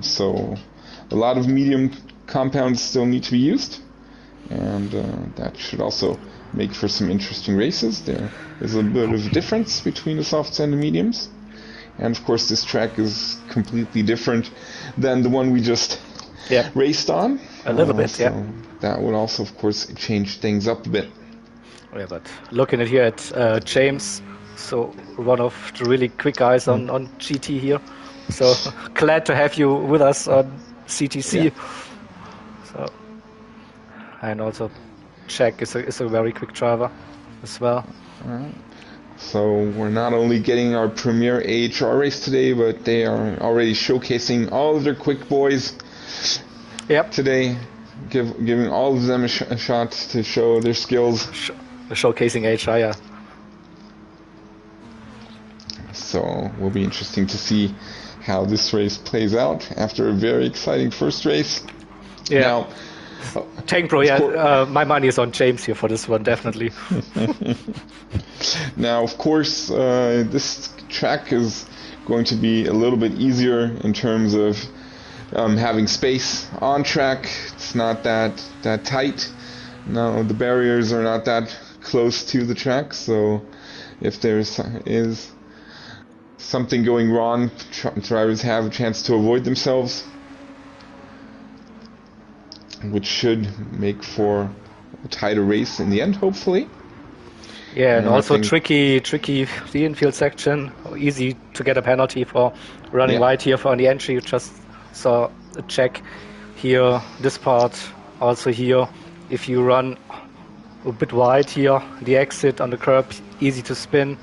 So a lot of medium compounds still need to be used. And that should also make for some interesting races. There is a bit of difference between the softs and the mediums. And of course this track is completely different than the one we just raced on. A little bit, so that would also of course change things up a bit. Yeah, but looking at here at James, so one of the really quick guys on GT here. So glad to have you with us on CTC. Yeah. So, and also Jack is a very quick driver as well. So we're not only getting our premier AHR race today, but they are already showcasing all of their quick boys today, giving all of them a shot to show their skills. Showcasing AHR, yeah. So will be interesting to see how this race plays out after a very exciting first race. Yeah. Now, Tank Bro, my money is on James here for this one, definitely. Now, of course, this track is going to be a little bit easier in terms of having space on track. It's not that tight. No, the barriers are not that close to the track, so if there is something going wrong, drivers have a chance to avoid themselves, which should make for a tighter race in the end, hopefully. Yeah, and also tricky the infield section. Easy to get a penalty for running wide here for the entry. You just saw a check here, this part, also here. If you run a bit wide here, the exit on the curb, easy to spin.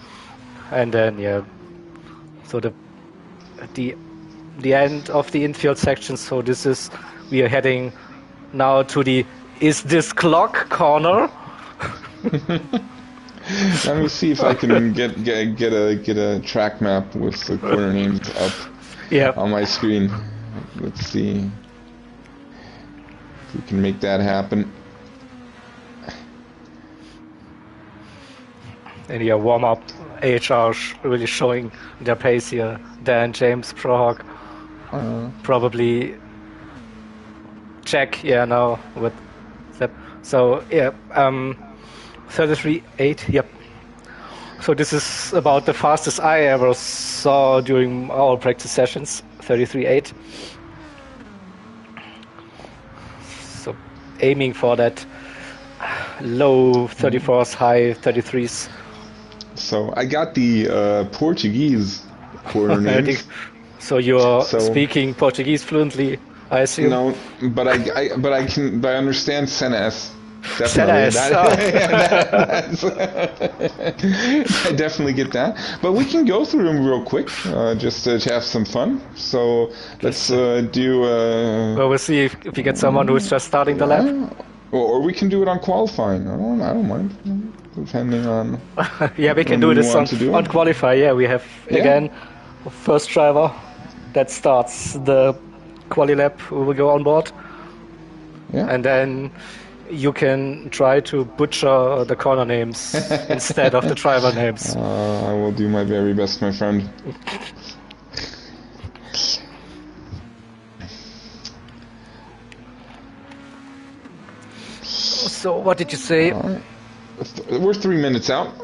And then, so the end of the infield section. So we are heading now to the is this clock corner. Let me see if I can get a track map with the corner names up on my screen. Let's see if we can make that happen. And warm up AHR really showing their pace here. Dan, James, Prohawk, probably Jack, now with that. So 33.8, yep. So this is about the fastest I ever saw during our practice sessions, 33.8. So aiming for that low 34s, high 33s. So I got the Portuguese corner names. So you're speaking Portuguese fluently, I assume? No, but I understand Senas. Definitely. I definitely get that. But we can go through them real quick, just to have some fun. So let's do... well, we'll see if we get someone who's just starting the lap. Or we can do it on qualifying. I don't mind. Depending on... yeah, we can do this on qualify. Yeah, we have, again, first driver that starts the quali lap who will go on board. Yeah. And then you can try to butcher the corner names instead of the driver names. I will do my very best, my friend. So what did you say? We're 3 minutes out.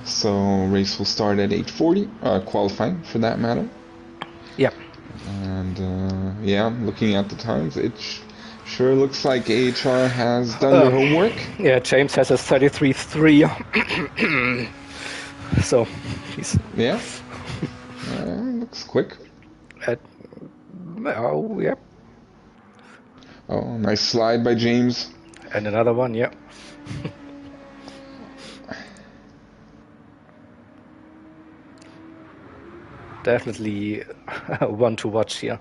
So race will start at 8:40, qualifying for that matter. Yeah. And yeah, looking at the times, it sure looks like AHR has done their homework. Yeah, James has a 33.3. So he's looks quick. Oh yeah. Oh, nice slide by James. And another one, yeah. Definitely one to watch here.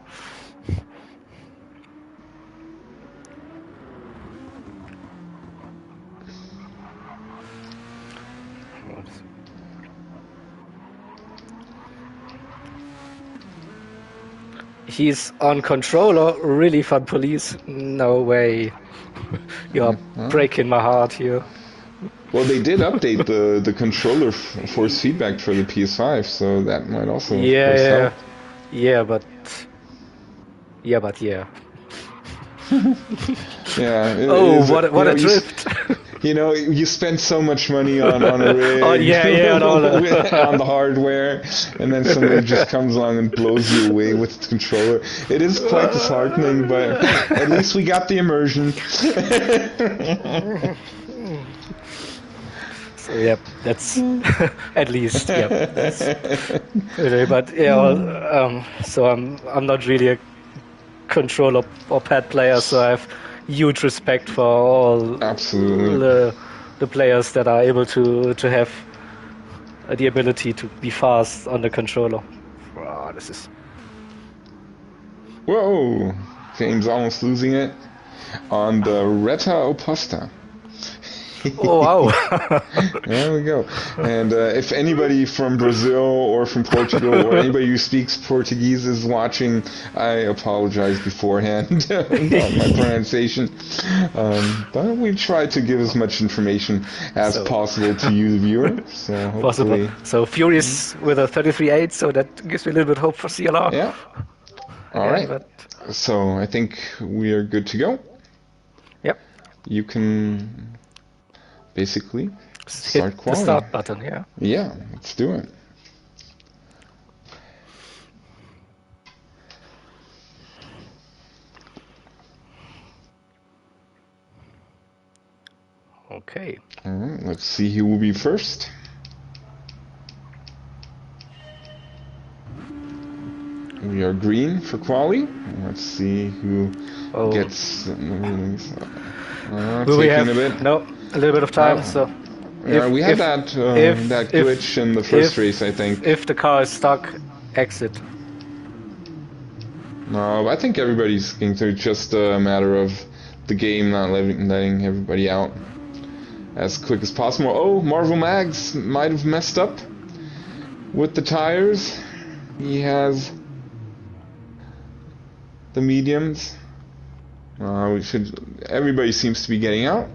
He's on controller, really fun police. No way. You're breaking my heart here. Well, they did update the controller force feedback for the PS5, so that might also help. Yeah, but yeah. Yeah. What a drift! You spend so much money on a rig, on the hardware, and then somebody just comes along and blows you away with its controller. It is quite disheartening, but at least we got the immersion. So yeah, that's at least That's, but yeah, so I'm not really a controller or pad player, so I have huge respect for all the players that are able to have the ability to be fast on the controller. Wow, this is. Whoa! James almost losing it on the Reta Oposta. Oh wow! There we go. And if anybody from Brazil or from Portugal or anybody who speaks Portuguese is watching, I apologize beforehand on my pronunciation. But we try to give as much information as possible to you, the viewer. So hopefully. So Furious with a 33.8, so that gives me a little bit of hope for CLR. Yeah. All right. So I think we are good to go. Yep. You can basically start hit the start button, yeah. Yeah, let's do it. Okay. All right, let's see who will be first. We are green for quali. Let's see who gets. Will we have a bit? No, a little bit of time. So yeah, we had that glitch in the first race, I think. If the car is stuck, exit. No, I think everybody's getting through. Just a matter of the game not letting everybody out as quick as possible. Oh, Marvel Mags might have messed up with the tires. He has the mediums. Everybody seems to be getting out.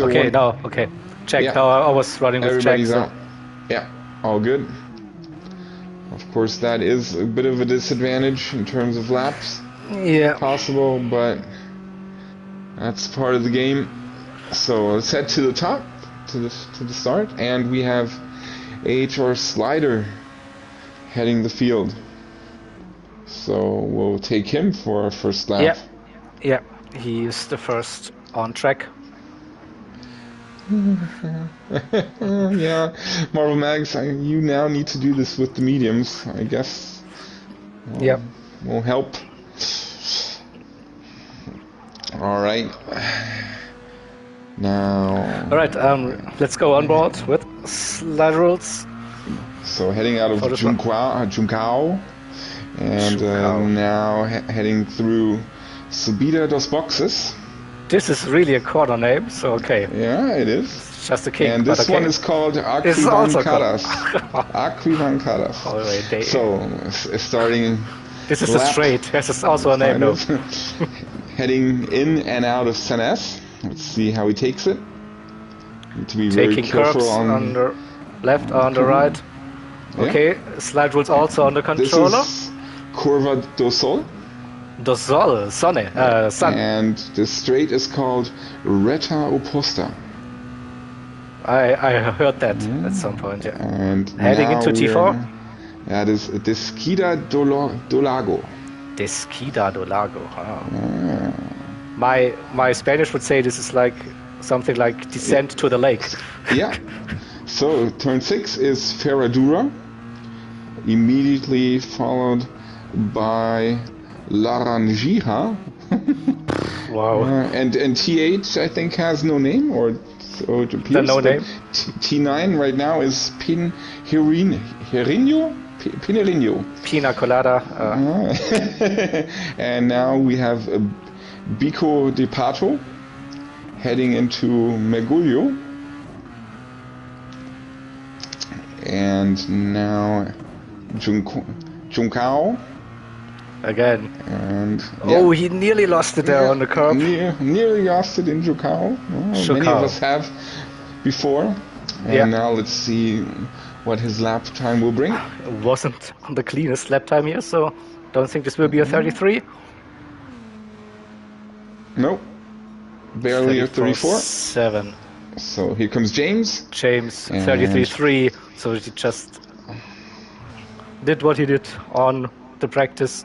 Okay. Check. Yeah. No, I was running with everybody's check. Out. Yeah, all good. Of course, that is a bit of a disadvantage in terms of laps. Yeah. Possible, but that's part of the game. So let's head to the top, to the start, and we have AHR Slider heading the field. So we'll take him for our first lap. Yeah, he is the first on track. Yeah, Marvel Mags, you now need to do this with the mediums, I guess. Will help. All right. Now. All right. Let's go on board with slide rules. So heading out of Juncao, and now heading through Subida dos Boxes. This is really a corner name, so okay. Yeah, it is. It's just a king. And this one is called Aquibancadas. Aquibancadas. So starting. This is a straight. This is also a name, though. Heading in and out of Sanes. Let's see how he takes it. Need to be very careful on the left or on the right. Okay, slide rules also on the controller. This is Curva do Sol. Do Sol, Sonne, Sun. And the straight is called Retta Opposta. I heard that at some point, yeah. And Heading now into T4. That is Descida do Lago. Descida do Lago. Oh. My Spanish would say this is like something like descent to the lake. Yeah. So turn 6 is Ferradura, immediately followed by Laranjija. Wow. And T8 I think has no name, or so it appears. No name. T9 right now is Pinheirinho. Pina colada. And now we have Bico de Pato heading into Mergulho. And now Juncao. Again. And oh, he nearly lost it there on the curb. Nearly lost it in Juncao. Many of us have before. And now let's see what his lap time will bring. It wasn't the cleanest lap time here, so don't think this will be a 33. Nope. Barely a 34. 7. So here comes James. James, 33.3. So he just did what he did on the practice.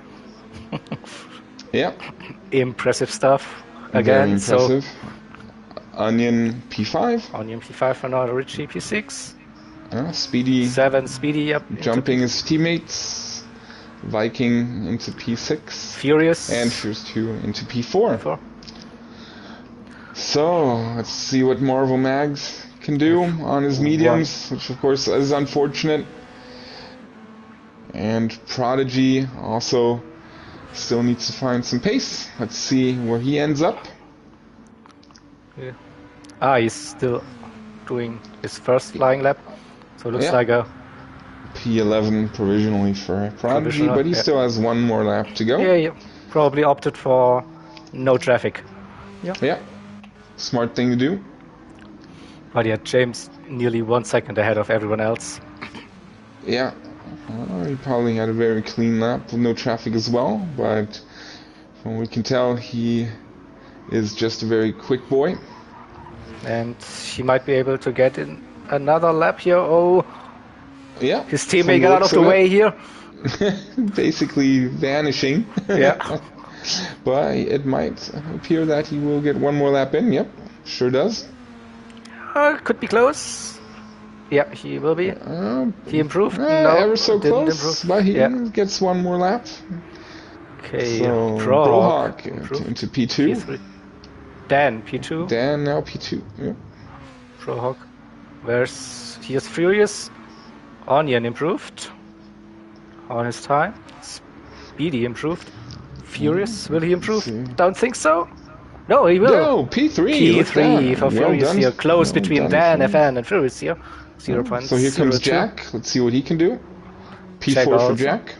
Yeah. Impressive stuff. Again, very impressive. So Onion P5. Onion P5 for now, Richie P6. Speedy. 7, Speedy, yep. Jumping his teammates. Viking into P6. Furious. And Furious 2 into P4. So, let's see what Marvel Mags can do on his mediums, which of course is unfortunate. And Prodigy also still needs to find some pace. Let's see where he ends up. Yeah. He's still doing his first flying lap. So it looks like a P11 provisionally for Prodigy, but he still has one more lap to go. Yeah, probably opted for no traffic. Yeah. Smart thing to do. But yeah, James nearly 1 second ahead of everyone else. Yeah. He probably had a very clean lap with no traffic as well, but from what we can tell, he is just a very quick boy. And he might be able to get in another lap here. Oh, yeah. His teammate got out of the way here. Basically vanishing. Yeah. But it might appear that he will get one more lap in. Yep, sure does. Could be close. Yeah, he will be. He improved. No, ever so close, improve. but he gets one more lap. Okay, so Brohawk into P2. P3. Dan, P2. Dan now P2. Yeah. Brohawk. Here's Furious. Onion improved on his time. Speedy improved. Furious, will he improve? Don't think so. No, he will. No, P3. P3 for Furious here. Close between Dan, FN, and Furious here. 0 points. So here comes Jack. Let's see what he can do. P4 for Jack.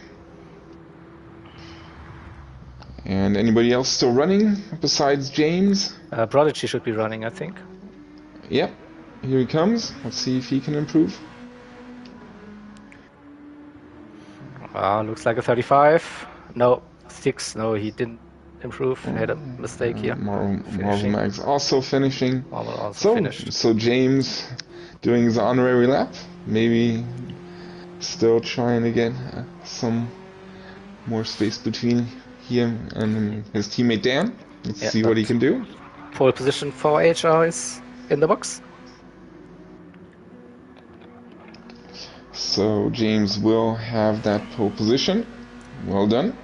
And anybody else still running besides James? Prodigy should be running, I think. Yep. Here he comes. Let's see if he can improve. Looks like a 35. No, 6. No, he didn't improve. Had a mistake here. Marvel Mags also finishing. Finished. So James doing his honorary lap. Maybe still trying to get some more space between him and his teammate Dan. Let's see what he can do. Pole position for AHR is in the box. So James will have that pole position. Well done.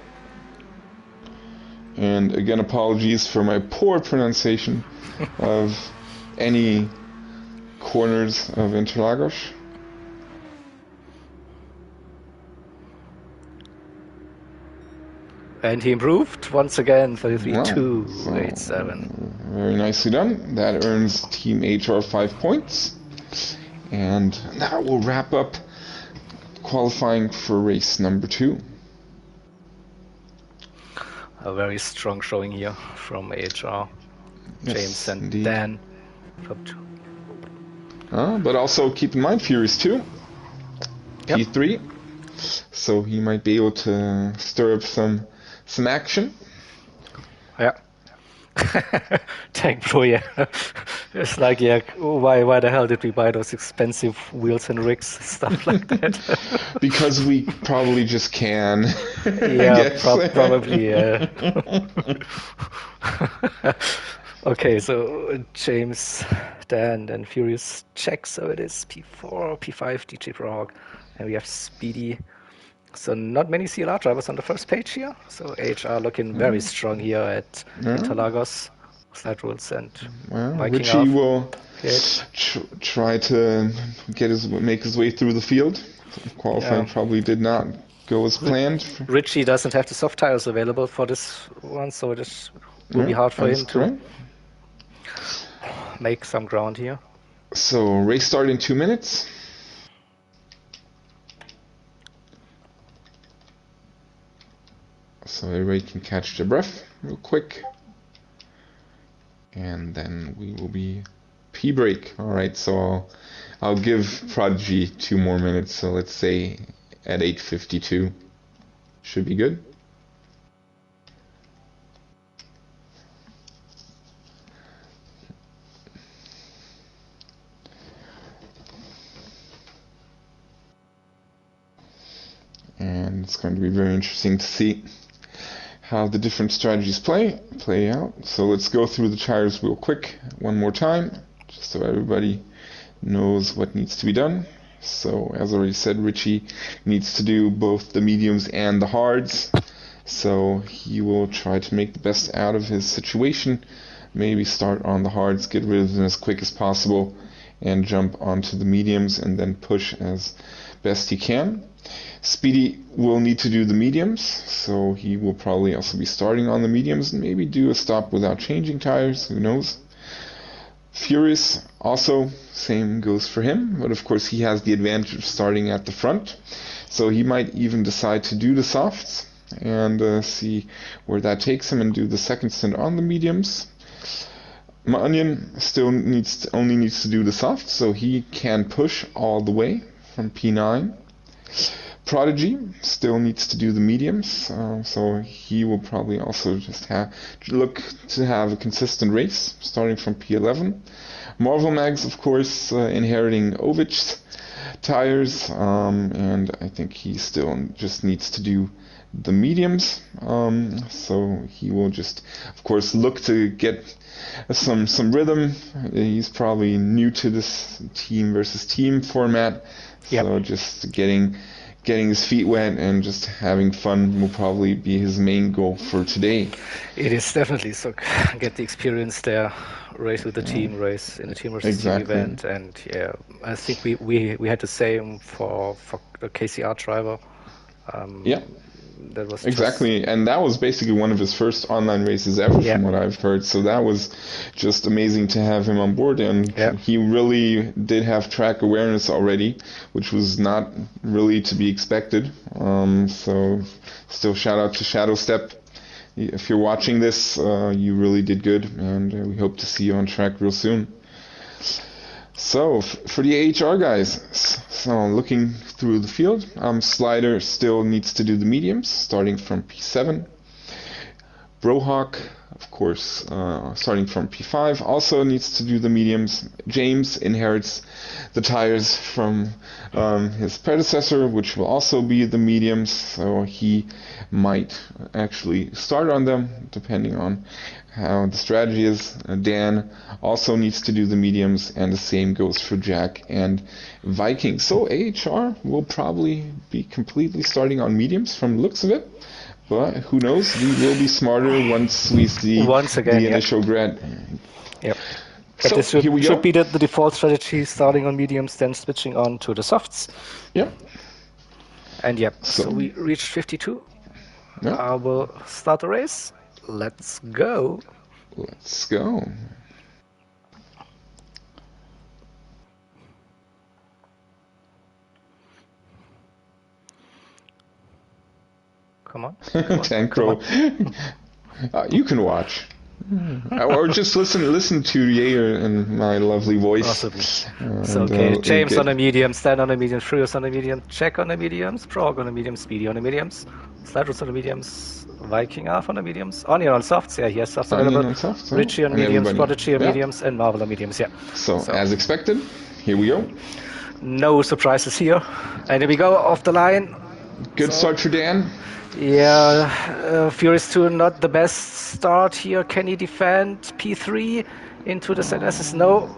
And again, apologies for my poor pronunciation of any corners of Interlagos. And he improved once again, 33.287. Very nicely done. That earns Team HR 5 points. And that will wrap up qualifying for race number 2. A very strong showing here from AHR. Yes, James and indeed. Dan. But also keep in mind Furious 2. P3. So he might be able to stir up some action. Yeah. Tank Pro, yeah. It's like, yeah, why the hell did we buy those expensive wheels and rigs, stuff like that? Because we probably just can, I Yeah, guess. probably, yeah. Okay, so James, Dan, and Furious check. So it is P4, P5, DJ Brock, and we have Speedy. So not many CLR drivers on the first page here. So AHR looking very strong here at Yeah. Interlagos, slide rules and Well, biking Richie off. will PH. try to make his way through the field. Qualifying Yeah. probably did not go as planned. Richie doesn't have the soft tires available for this one, so it will be Yeah, hard for that's him to correct. make some ground here. So race start in 2 minutes. So everybody can catch their breath real quick. And then we will be P-break. All right, so I'll give Prodigy 2 more minutes. So let's say at 8:52 should be good. And it's going to be very interesting to see how the different strategies play out. So let's go through the tires real quick one more time, just so everybody knows what needs to be done. So as I already said, Richie needs to do both the mediums and the hards. So he will try to make the best out of his situation. Maybe start on the hards, get rid of them as quick as possible, and jump onto the mediums and then push as best he can. Speedy will need to do the mediums, so he will probably also be starting on the mediums and maybe do a stop without changing tires, who knows. Furious also, same goes for him, but of course he has the advantage of starting at the front, so he might even decide to do the softs and see where that takes him and do the second stint on the mediums. Onion still only needs to do the softs, so he can push all the way from P9. Prodigy still needs to do the mediums, so he will probably also just look to have a consistent race, starting from P11. Marvel Mags, of course, inheriting Ovich's tires, and I think he still just needs to do the mediums, so he will just, of course, look to get some rhythm. He's probably new to this team versus team format, so just getting his feet wet and just having fun will probably be his main goal for today. It is definitely so. Get the experience there, race with the team, race in a team versus Exactly. team event, and yeah, I think we had the same for the KCR driver. Yeah. That was exactly, and that was basically one of his first online races ever, from what I've heard. So that was just amazing to have him on board, and he really did have track awareness already, which was not really to be expected. So still shout out to Shadow Step. If you're watching this, you really did good, and we hope to see you on track real soon. So, for the AHR guys, so looking through the field, Slider still needs to do the mediums, starting from P7. Brohawk, of course, starting from P5, also needs to do the mediums. James inherits the tires from his predecessor, which will also be the mediums, so he might actually start on them, depending on how the strategy is. Dan also needs to do the mediums, and the same goes for Jack and Viking. So AHR will probably be completely starting on mediums from the looks of it, but who knows? We will be smarter once we see the initial grid. Yep. So this here we go. Should be the default strategy, starting on mediums, then switching on to the softs. Yep. And so we reached 52. Yep. I will start the race. Let's go. Let's go. Come on. Tankro. You can watch. Or just listen to Jaeger and my lovely voice. Possibly. So okay, James on the mediums, Dan on the mediums, Furious on the mediums, Jack on the mediums, Prog on the mediums, Speedy on the mediums, Sliders on the mediums, Viking Alpha on the mediums, Onion on softs, yeah, he has softs available, Richie on mediums, Prodigy on mediums, and Marvel on mediums, yeah. So as expected, here we go. No surprises here. And here we go, off the line. Good start for Dan. Yeah, Furious 2 not the best start here. Can he defend P3 into the ZSS? No.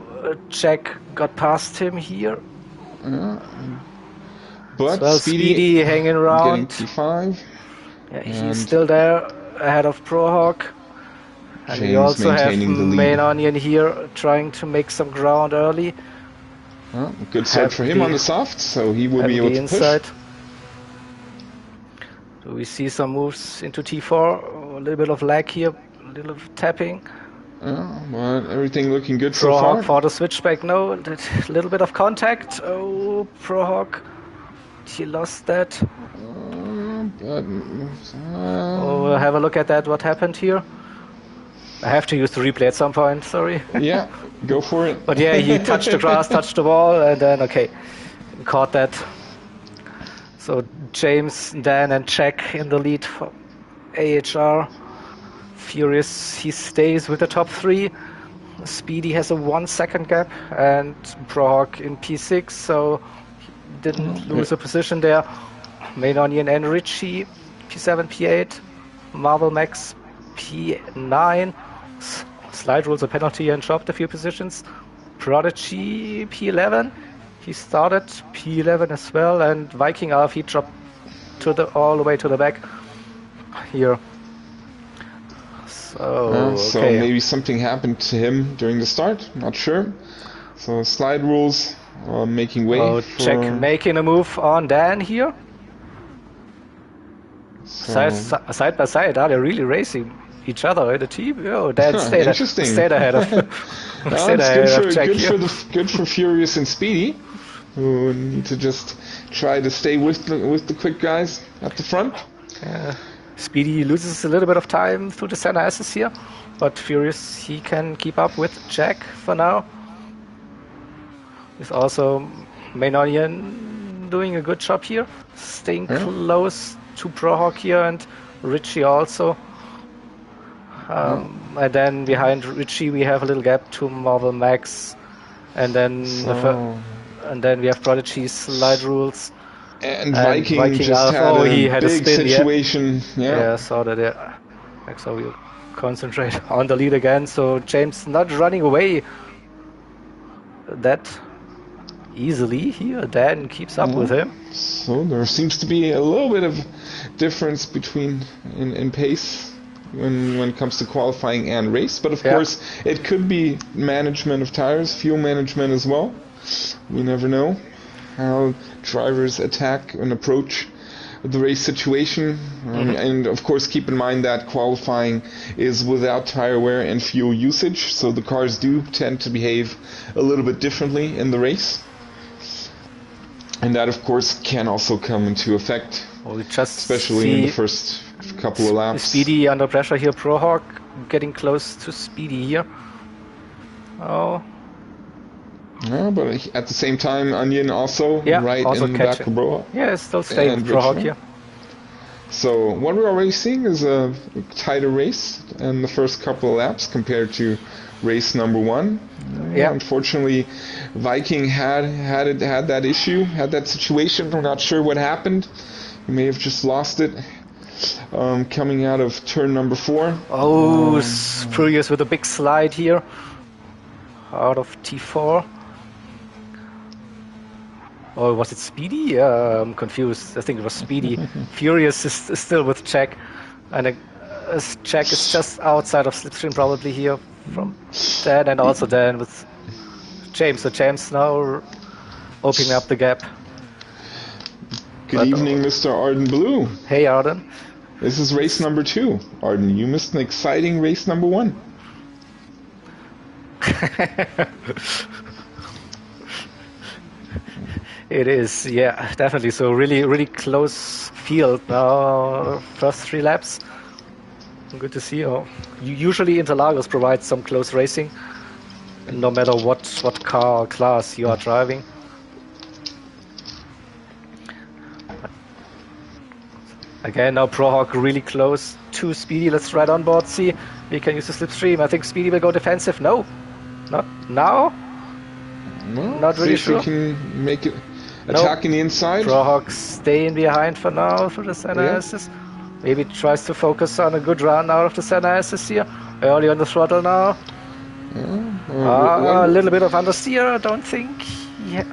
Jack got past him here. But well, Speedy hanging around. Getting P5. Yeah, he's still there ahead of ProHawk. And we also have Main Onion here trying to make some ground early. Good start for him on the soft, so he will be able to push. So we see some moves into T4, a little bit of lag here, a little tapping. But everything looking good so far. ProHawk for the switchback, no, a little bit of contact. Oh, ProHawk, he lost that. We'll have a look at that, what happened here. I have to use the replay at some point, sorry. Yeah, go for it. But yeah, he touched the grass, touched the wall, and then, okay, caught that. So James, Dan, and Jack in the lead for AHR. Furious, he stays with the top 3. Speedy has a 1 second gap, and ProHawk in P6, so he didn't lose a position there. Main Onion and Richie, P7, P8. Marvel Max, P9. Slide rules a penalty and dropped a few positions. Prodigy, P11. He started P11 as well, and Viking Alpha he dropped all the way to the back here. So maybe something happened to him during the start. Not sure. So slide rules making way. Jack making a move on Dan here. Side by side, they're really racing each other in the team. Dan stayed ahead of Jack. Good for Furious and Speedy, who need to just try to stay with the quick guys at the front. Speedy loses a little bit of time through the center S's here, but Furious, he can keep up with Jack for now. There's also Main Onion doing a good job here, staying close to ProHawk here, and Richie also. And then behind Richie we have a little gap to Marvel Max, and then we have Prodigy's slide rules. And Viking just had a big spin, situation. Yeah, saw that. Yeah. So we'll concentrate on the lead again. So James not running away that easily here. Dan keeps up with him. So there seems to be a little bit of difference between in pace when it comes to qualifying and race. But of course, it could be management of tires, fuel management as well. We never know how drivers attack and approach the race situation. And of course keep in mind that qualifying is without tire wear and fuel usage, so the cars do tend to behave a little bit differently in the race. And that of course can also come into effect, especially in the first couple of laps. Speedy under pressure here, ProHawk getting close to Speedy here. Yeah, but at the same time, Onion also right in the back of ProHawk. Yeah, it's still staying with ProHawk here. So what we're already seeing is a tighter race in the first couple of laps compared to race number 1. Unfortunately, Viking had that issue, had that situation. We're not sure what happened. He may have just lost it coming out of turn number 4. Furious with a big slide here out of T4. Or was it Speedy? Yeah, I'm confused. I think it was Speedy. Furious is still with Jack. And Jack is just outside of slipstream probably here from Dan, and also Dan with James. So James now opening up the gap. Good evening, Mr. Arden Blue. Hey, Arden. This is race number 2. Arden, you missed an exciting race number 1. It is, yeah, definitely. So really close field now. First 3 laps. Good to see. Oh, usually Interlagos provides some close racing, no matter what car or class you are driving. Again, now Prohawk really close to Speedy. Let's right on board. See, we can use the slipstream. I think Speedy will go defensive. No, not now. Well, Not really sure. sure. See if we can make it attacking the inside. Prohawk staying behind for now for the center assist. Maybe tries to focus on a good run out of the center assist here. Early on the throttle now. A little bit of understeer, I don't think. Yeah.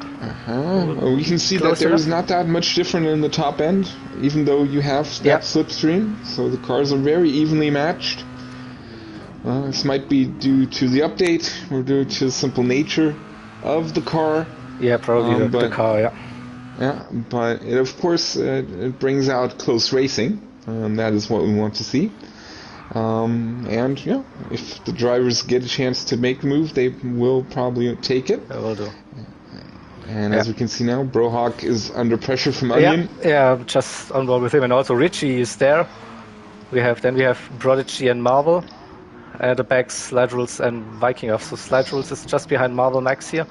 We can see that there's not that much different in the top end, even though you have that slipstream. So the cars are very evenly matched. This might be due to the update or due to the simple nature of the car. Yeah, probably the car, yeah. Yeah, but it, of course it brings out close racing, and that is what we want to see. And yeah, if the drivers get a chance to make the move, they will probably take it. They will do. And as we can see now, Brohawk is under pressure from Onion. Yeah, just on board with him, and also Richie is there. We have Prodigy and Marvel. At the back, Slide Rules and Viking off. So Slide Rules is just behind Marvel Max here.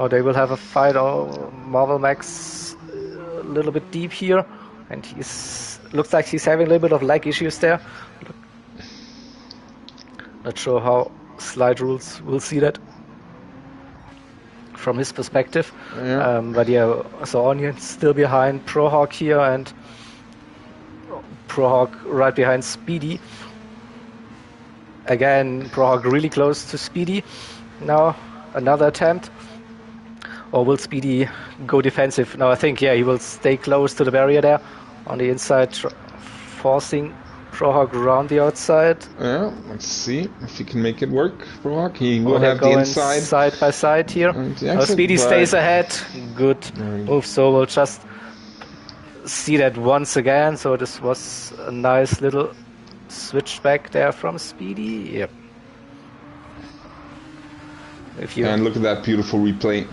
They will have a fight. Marvel Max a little bit deep here, and looks like he's having a little bit of lag issues there. Not sure how Slide Rules will see that from his perspective. But yeah, so Onion still behind Prohawk here, and Prohawk right behind Speedy. Again, Prohawk really close to Speedy. Now another attempt. Or will Speedy go defensive? No, I think, he will stay close to the barrier there on the inside, forcing Prohawk around the outside. Yeah, let's see if he can make it work, Prohawk. He will have the inside. Side by side here. Speedy stays ahead. Good move. So we'll just see that once again. So this was a nice little switchback there from Speedy. Yep. And look at that beautiful replay.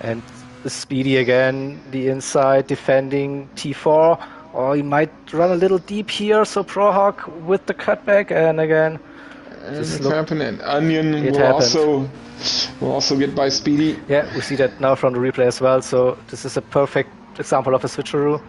And Speedy again, the inside defending T4. Or he might run a little deep here, so Prohawk with the cutback, and again... It's happening. Onion will also get by Speedy. Yeah, we see that now from the replay as well, so this is a perfect example of a switcheroo.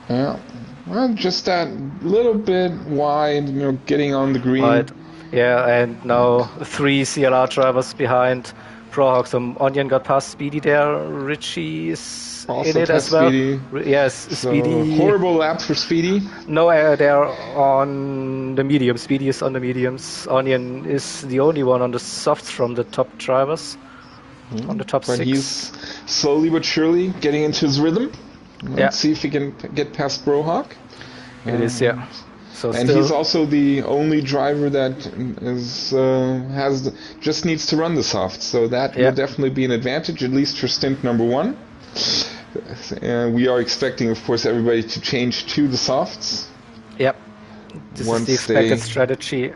Yeah, well, just that little bit wide, getting on the green. Right. Yeah, and now 3 CLR drivers behind Prohawk. So Onion got past Speedy there. Richie is also in it as well. Speedy. Yes, so Speedy. Horrible lap for Speedy. No, they're on the mediums. Speedy is on the mediums. Onion is the only one on the softs from the top drivers. On the top 6. But he's slowly but surely getting into his rhythm. Let's see if he can get past Brohawk. It is, yeah. So and he's also the only driver that just needs to run the soft, so that will definitely be an advantage, at least for stint number 1. We are expecting, of course, everybody to change to the softs. Yep. This is the expected strategy.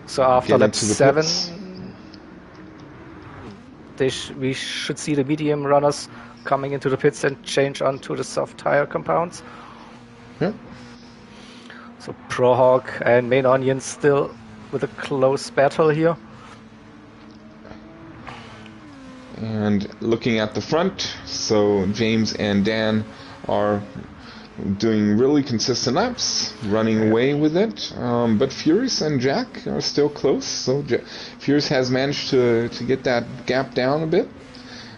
So after lap 7, we should see the medium runners coming into the pits and change onto the soft tire compounds. Yeah. So Prohawk and Main Onion still with a close battle here. And looking at the front, so James and Dan are doing really consistent laps, running away with it. But Furious and Jack are still close. So Furious has managed to get that gap down a bit,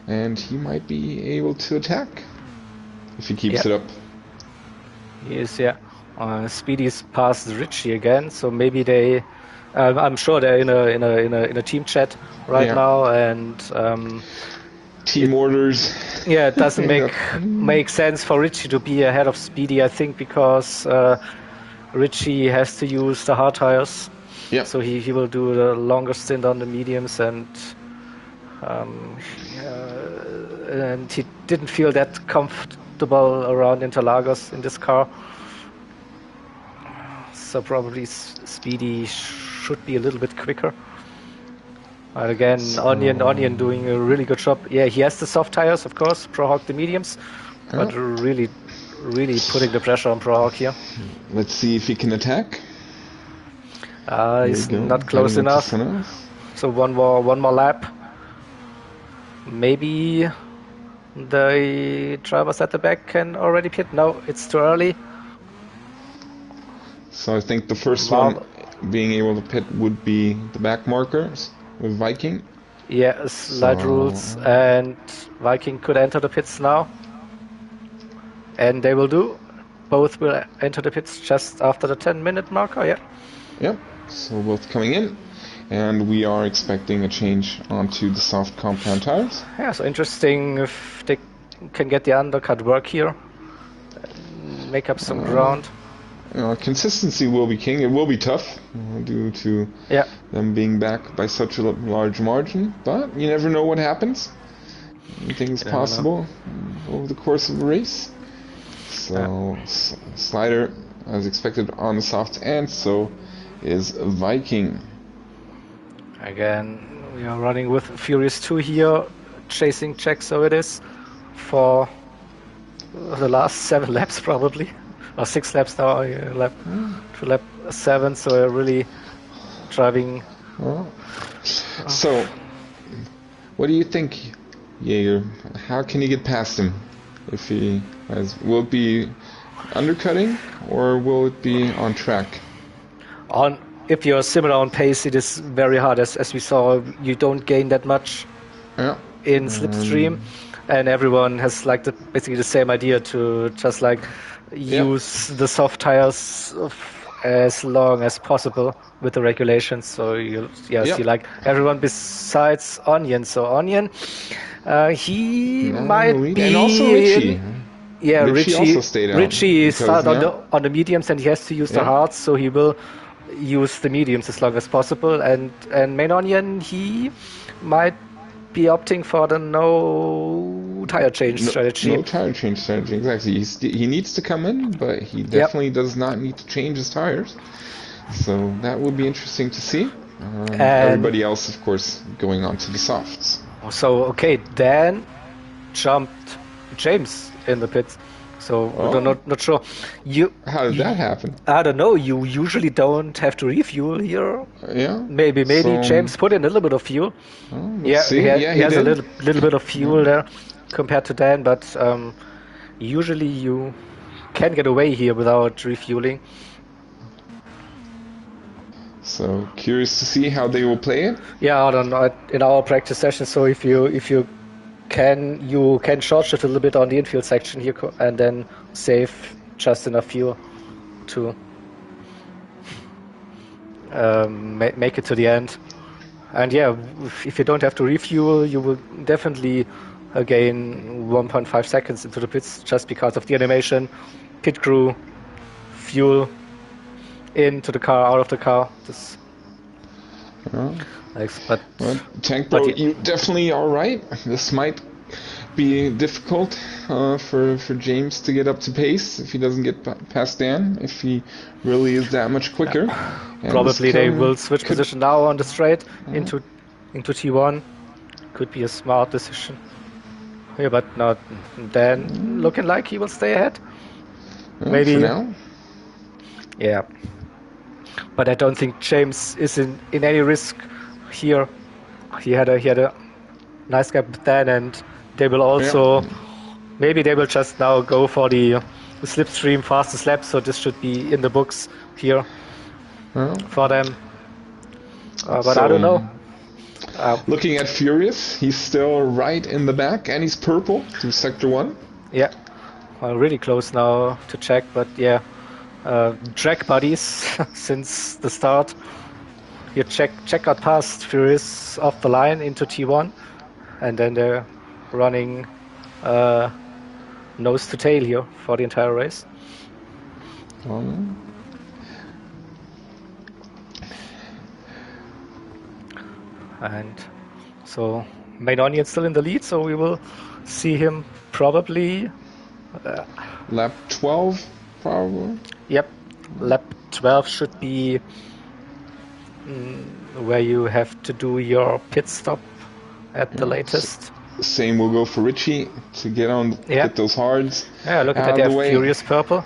and he might be able to attack if he keeps it up. He is, yeah. Speedy's past Richie again, so maybe they. I'm sure they're in a team chat right now, and team orders. Yeah, it doesn't make sense for Richie to be ahead of Speedy, I think, because Richie has to use the hard tires. Yeah. So he will do the longer stint on the mediums, and he didn't feel that comfortable around Interlagos in this car. So probably Speedy should be a little bit quicker. And again, Onion doing a really good job. Yeah, he has the soft tires, of course, Prohawk the mediums, but really putting the pressure on Prohawk here. Let's see if he can attack. He's not close Heading into enough. Sunhouse. So one more lap. Maybe the drivers at the back can already pit. No, it's too early. So I think the first one being able to pit would be the back markers with Viking. Yeah, slide rules, and Viking could enter the pits now. And they will do. Both will enter the pits just after the 10-minute marker, yeah. Yep, so both coming in. And we are expecting a change onto the soft compound tires. Yeah, so interesting if they can get the undercut work here. Make up some ground. Consistency will be king. It will be tough due to them being back by such a large margin. But you never know what happens. Anything is possible over the course of a race. So Slider, as expected, on the soft, and so is Viking. Again, we are running with Furious 2 here, chasing Jack, so it is, for the last 7 laps probably. Or 6 laps now, to lap 7, so we're really driving. So, what do you think, Jaeger? How can you get past him? If he will it be undercutting or will it be on track? If you're similar on pace, it is very hard. As we saw, you don't gain that much in slipstream, and everyone has like basically the same idea to just like use the soft tires as long as possible with the regulations. So you see like everyone besides Onion. So Onion, he might be, and also Richie. Yeah, Richie also stayed out. Richie started on the mediums, and he has to use the hards, so he will use the mediums as long as possible. And Main Onion, he might be opting for the no tire change strategy. No tire change strategy, exactly. He needs to come in, but he definitely does not need to change his tires. So that would be interesting to see. Everybody else, of course, going on to the softs. So, okay, Dan jumped James in the pits. So, not sure. How did that happen? I don't know. You usually don't have to refuel here. Yeah. Maybe so, James put in a little bit of fuel. He has a little bit of fuel there compared to Dan, but usually you can get away here without refueling. So curious to see how they will play it. Yeah, I don't know. In our practice session, so if you can short shift a little bit on the infield section here and then save just enough fuel to make it to the end. And yeah, if you don't have to refuel, you will definitely gain 1.5 seconds into the pits just because of the animation, pit crew, fuel, into the car, out of the car. But Tank Bro, you definitely are right. This might be difficult for James to get up to pace if he doesn't get past Dan, if he really is that much quicker. Probably they will switch position now on the straight into T1. Could be a smart decision. Yeah, but not Dan looking like he will stay ahead. Maybe for now. Yeah. But I don't think James is in any risk here. He had a nice gap with Dan, and they will also maybe they will just now go for the slipstream fastest lap. So this should be in the books here for them. But I don't know. Looking at Furious, he's still right in the back, and he's purple to sector 1. Yeah, well, really close now to check, but yeah. Track buddies since the start. Here, check got past Furious off the line into T1, and then they're running nose to tail here for the entire race. And so Main Onion still in the lead, so we will see him probably lap 12. Probably. Yep, lap 12 should be where you have to do your pit stop at the latest. Same will go for Richie to get those hards. Yeah, look at that Furious purple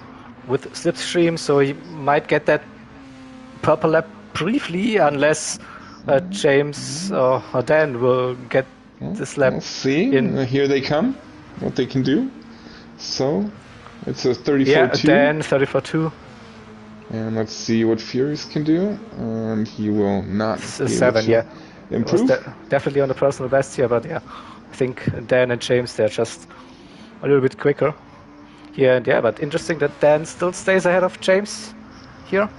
with slipstream, so he might get that purple lap briefly, unless James or Dan will get this lap We'll see. in. Here they come. What they can do. So, it's a 34-2. Yeah, Dan 34-2. And let's see what Furious can do. And he will not be able 7, to yeah. improve. Definitely on the personal best here, but yeah, I think Dan and James, they're just a little bit quicker here. And yeah, but interesting that Dan still stays ahead of James here.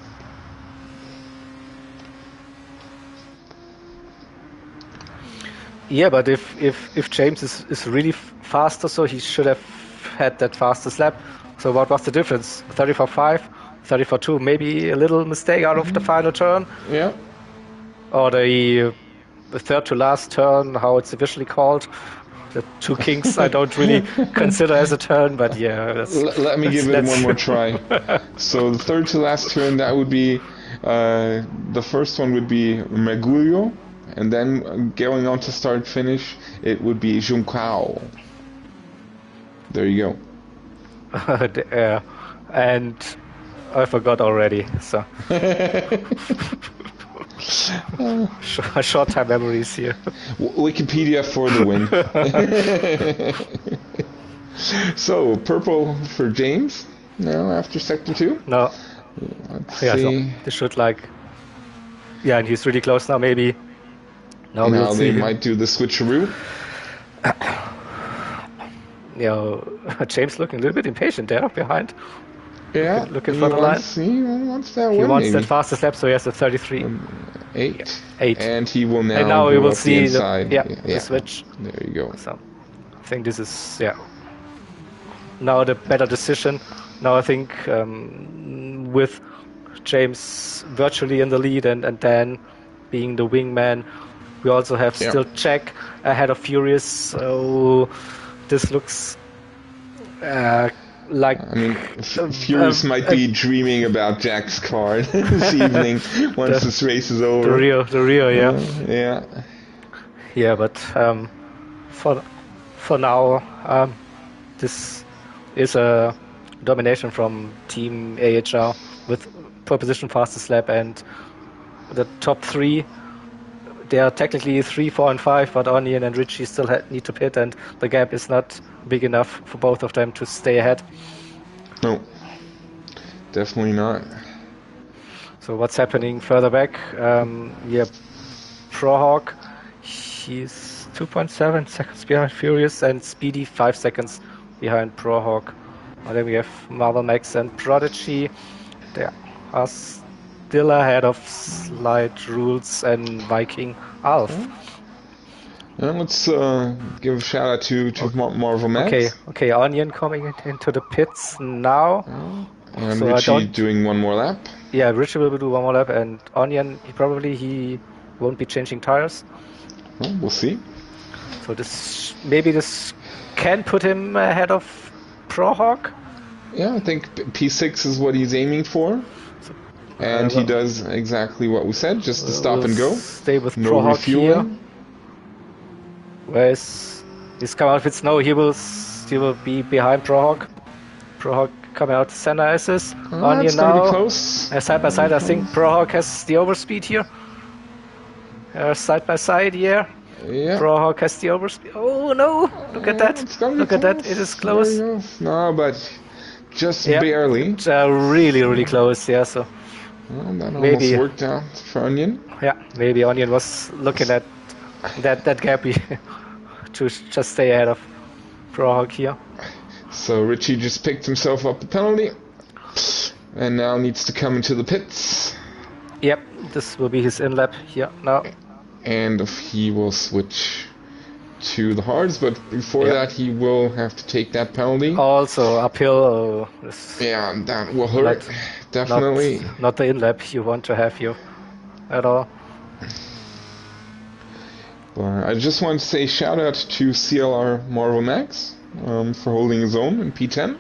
Yeah, but if James is really faster, so he should have had that fastest lap. So what was the difference? 34.5, 34.2, maybe a little mistake out of the final turn? Yeah. Or the third to last turn, how it's officially called. The two kings I don't really consider as a turn, but yeah. Let me give it one more try. So the third to last turn, that would be, the first one would be Mergulho, and then going on to start finish, it would be Juncao. There you go. And I forgot already, so. Short time memories here. Wikipedia for the win. So, purple for James now after sector 2. No. Let's see. So this should yeah, and he's really close now, maybe. Now we'll they might do the switcheroo. James looking a little bit impatient there behind. Yeah, looking for the line. He wants that He win, wants maybe. that fastest lap, so he has a 33. 8. 8. And he will now. And now we will see the switch. There you go. So I think this is now the better decision. Now I think with James virtually in the lead and Dan being the wingman, we also have still Jack ahead of Furious. So this looks like. I mean, Furious might be dreaming about Jack's car this evening once this race is over. The Rio, yeah. Yeah. Yeah, but for now, this is a domination from Team AHR with pole position, fastest lap, and the top 3. They are technically 3, 4, and 5, but Onion and Richie still need to pit, and the gap is not big enough for both of them to stay ahead. No, definitely not. So what's happening further back? Prohawk, he's 2.7 seconds behind Furious, and Speedy 5 seconds behind Prohawk. And then we have Marvel Max and Prodigy. They are still ahead of Slide Rules and Viking Alf. And let's give a shout out to Marvel Max. Okay, Onion coming into the pits now. And so Richie doing one more lap. Yeah, Richie will do one more lap, and Onion he won't be changing tires. Well, we'll see. So maybe this can put him ahead of Prohawk. Yeah, I think P6 is what he's aiming for. And he does exactly what we said, just to stop and go. Stay with no Prohawk refueling. here. Whereas he's coming out with snow, he will be behind Prohawk. Prohawk coming out center assist. Onion now. Close. Side by side, I think Prohawk has the overspeed here. Side by side, yeah. Prohawk has the overspeed. Oh no! Look at that! Look at that! It is close. No, but just barely. Really, really close. Yeah. So. Well, that maybe almost worked out for Onion. Yeah, maybe Onion was looking at that gap to just stay ahead of Prohawk here. So Richie just picked himself up the penalty, and now needs to come into the pits. Yep, this will be his in lap here now. And he will switch to the hards, but before that he will have to take that penalty. Also uphill. That will hurt. Definitely. Not the in lap you want to have here at all. I just want to say shout out to CLR Marvel Max for holding his own in P10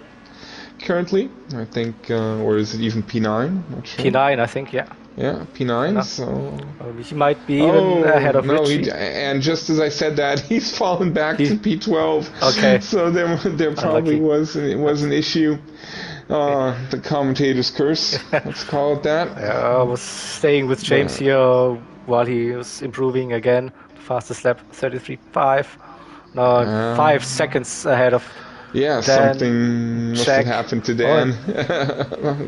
currently. I think, or is it even P9? Not sure. P9, I think, yeah. Yeah, P9. So he might be even ahead of Richie. And just as I said that, he's fallen back to P12. Okay. So there probably was an issue. The commentator's curse, let's call it that. I was staying with James here while he was improving again. Fastest lap, 33.5. Now 5 seconds ahead of Yeah, Dan. something must have happened to Dan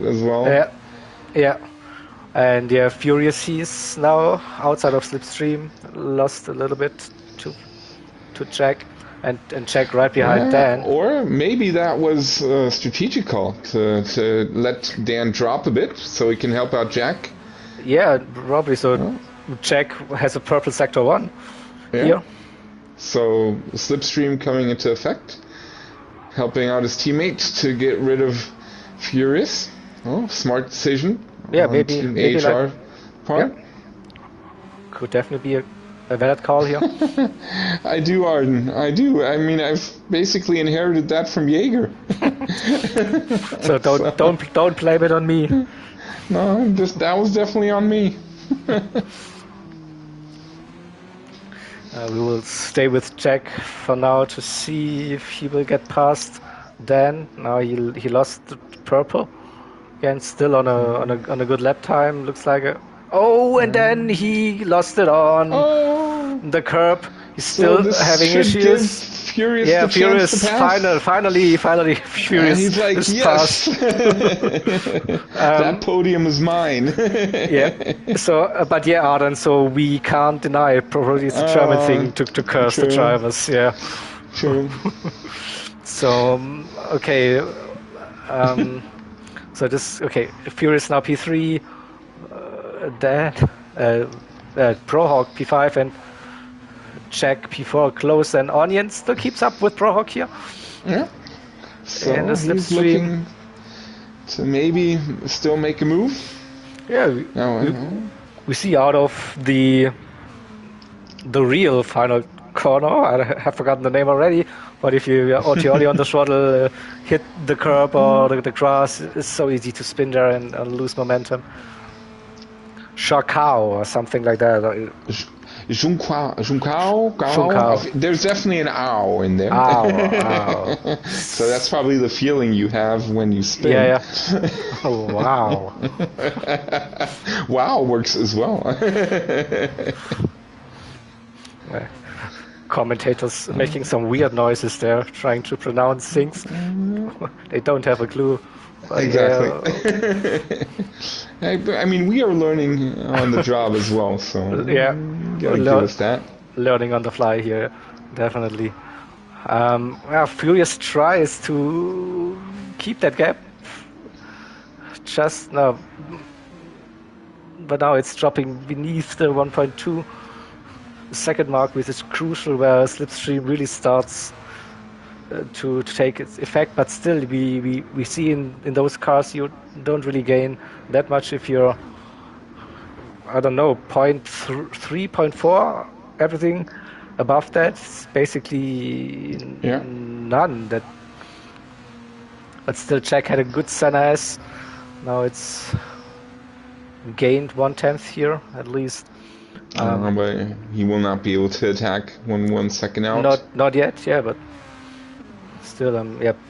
as well. Yeah. And yeah, Furious, he's now outside of Slipstream. Lost a little bit to Jack. And Jack right behind Dan. Or maybe that was a strategic call to let Dan drop a bit so he can help out Jack. Yeah, probably. So Jack has a purple sector 1 here. So Slipstream coming into effect, helping out his teammate to get rid of Furious. Oh, smart decision. Yeah, maybe AHR part. Yeah. Could definitely be a valid call here. I do, Arden. I do. I mean, I've basically inherited that from Jaeger. So don't blame it on me. No, that was definitely on me. We will stay with Jack for now to see if he will get past Dan. Now he lost the purple. Again, still on a good lap time. Looks like and then he lost it on the curb. He's still having issues. Furious yeah, the Furious chance to pass. finally Furious he's like, is yes. That podium is mine. Yeah. So, but yeah, Arden. So we can't deny it. Probably it's a German thing to curse the drivers. Yeah. True. So okay. So this Furious now P3. Prohawk P5 and Jack P4 close, and Onion still keeps up with Prohawk here. Yeah. So and the he's looking to maybe still make a move. Yeah. We see out of the real final corner. I have forgotten the name already. But if you OT on the throttle, hit the curb or the grass, it's so easy to spin there and lose momentum. Shakao or something like that. Junkao. There's definitely an ow in there. Ow. So that's probably the feeling you have when you spin. Yeah. Oh, wow. Wow works as well. Commentators making some weird noises there, trying to pronounce things. They don't have a clue. Exactly. I mean, we are learning on the job as well, so gotta give us that. Learning on the fly here, definitely. Furious tries to keep that gap. Just now, but now it's dropping beneath the 1.2 second mark, which is crucial, where Slipstream really starts to take its effect. But still, we see in those cars you don't really gain that much if you're, I don't know, 0.3, 0.4, everything above that's basically none. But still, Jack had a good Senna. Now it's gained 1/10 here at least. But he will not be able to attack 1 second out. Not yet, yeah, but still,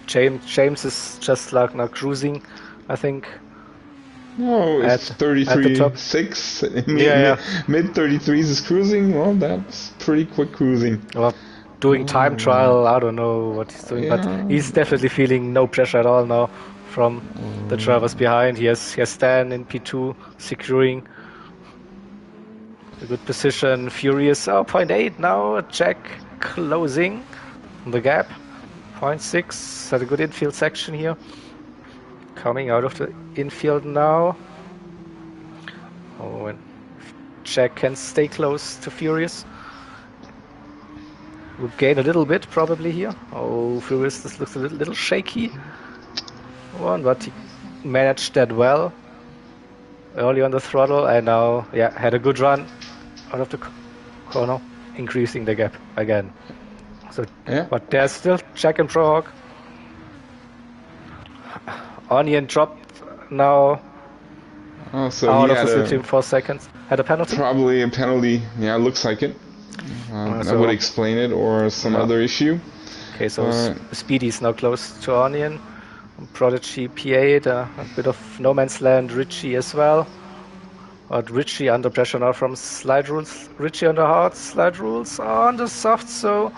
James is just like now cruising, I think. No, it's 33.6. Mid 33s is cruising. Well, that's pretty quick cruising. Well, doing time trial, I don't know what he's doing, but he's definitely feeling no pressure at all now from the drivers behind. He has Stan in P2 securing a good position. Furious 0.8 now. Jack closing the gap. 0.6. Had a good infield section here. Coming out of the infield now. And Jack can stay close to Furious. Would gain a little bit probably here. Furious, this looks a little shaky. But he managed that well early on the throttle, and now had a good run out of the corner, increasing the gap again. So, but there's still Jack and Prohawk. Onion dropped now so out of the Slipstream 4 seconds. Had a penalty? Probably a penalty. Yeah, looks like it. That would explain it, or some other issue. Okay, so Speedy's now close to Onion. Prodigy P8, a bit of no man's land. Richie as well. But Richie under pressure now from slide rules. Richie on the hard, slide rules are on the soft, so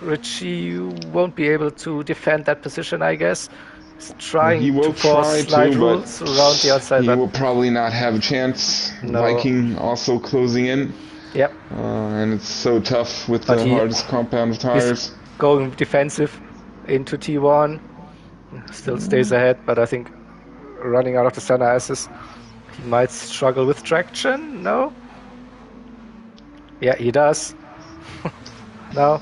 Richie won't be able to defend that position, I guess. He's trying He will to force try slide to, rules but around the outside. he But will probably not have a chance. No. Viking also closing in. Yep. And it's so tough with But the hardest compound of tires. He's going defensive into T1. Still stays ahead, but I think running out of the center S's, he might struggle with traction. No? Yeah, he does. No.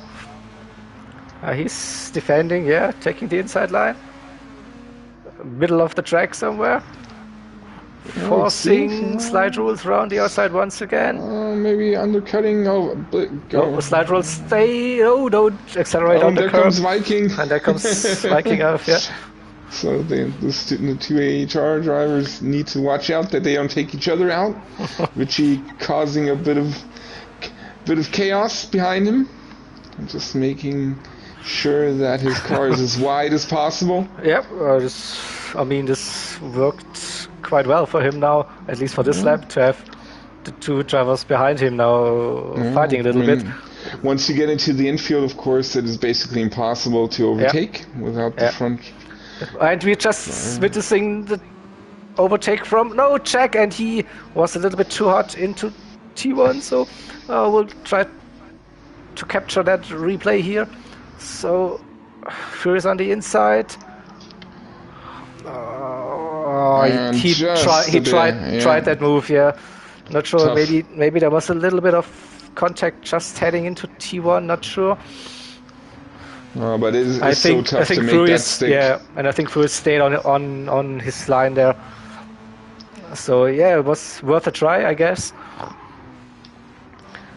He's defending, yeah, taking the inside line. Middle of the track somewhere. Forcing slide rules around the outside once again. Maybe undercutting. Slide rules stay. Oh, don't accelerate on the there curve. comes Viking. And there comes Viking out, yeah. So the two AHR drivers need to watch out that they don't take each other out. Richie causing a bit of chaos behind him. Just making sure that his car is as wide as possible. Yep, this worked quite well for him now, at least for this lap, to have the two drivers behind him now fighting a little bit. Once you get into the infield, of course, it is basically impossible to overtake without the front. And we're just witnessing the overtake from Jack, and he was a little bit too hot into T1, so we'll try to capture that replay here. So Furious on the inside. He tried that move, yeah. Not sure. Tough. Maybe there was a little bit of contact just heading into T1. Not sure. But it's so tough to make Furious, that stick. Yeah, and I think Furious stayed on his line there. So yeah, it was worth a try, I guess.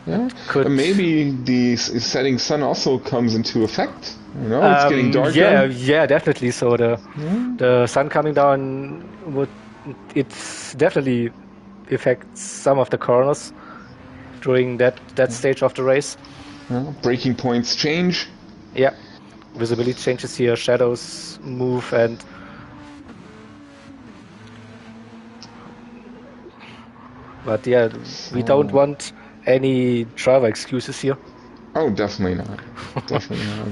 Yeah. Maybe the setting sun also comes into effect. You know, it's getting darker. Yeah, definitely. So the sun coming down it definitely affects some of the corners during that stage of the race. Braking points change. Yeah, visibility changes here, shadows move, and but yeah, we don't want any driver excuses here. Oh, definitely not. Definitely not.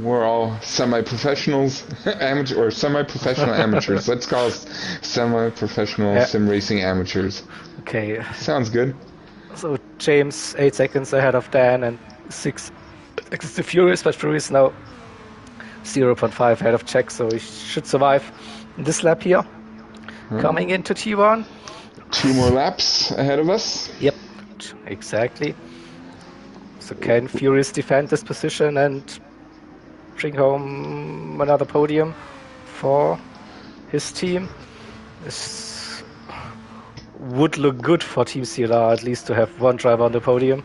We're all semi-professionals, semi-professional amateurs. Let's call us semi-professional sim racing amateurs. Okay. Sounds good. So James 8 seconds ahead of Dan and 6 seconds to Furious, but Furious now 0.5 ahead of Jack, so he should survive this lap here. Coming into T1. 2 more laps ahead of us. Yep, exactly. So can Furious defend this position and bring home another podium for his team? This would look good for Team CLR, at least to have one driver on the podium.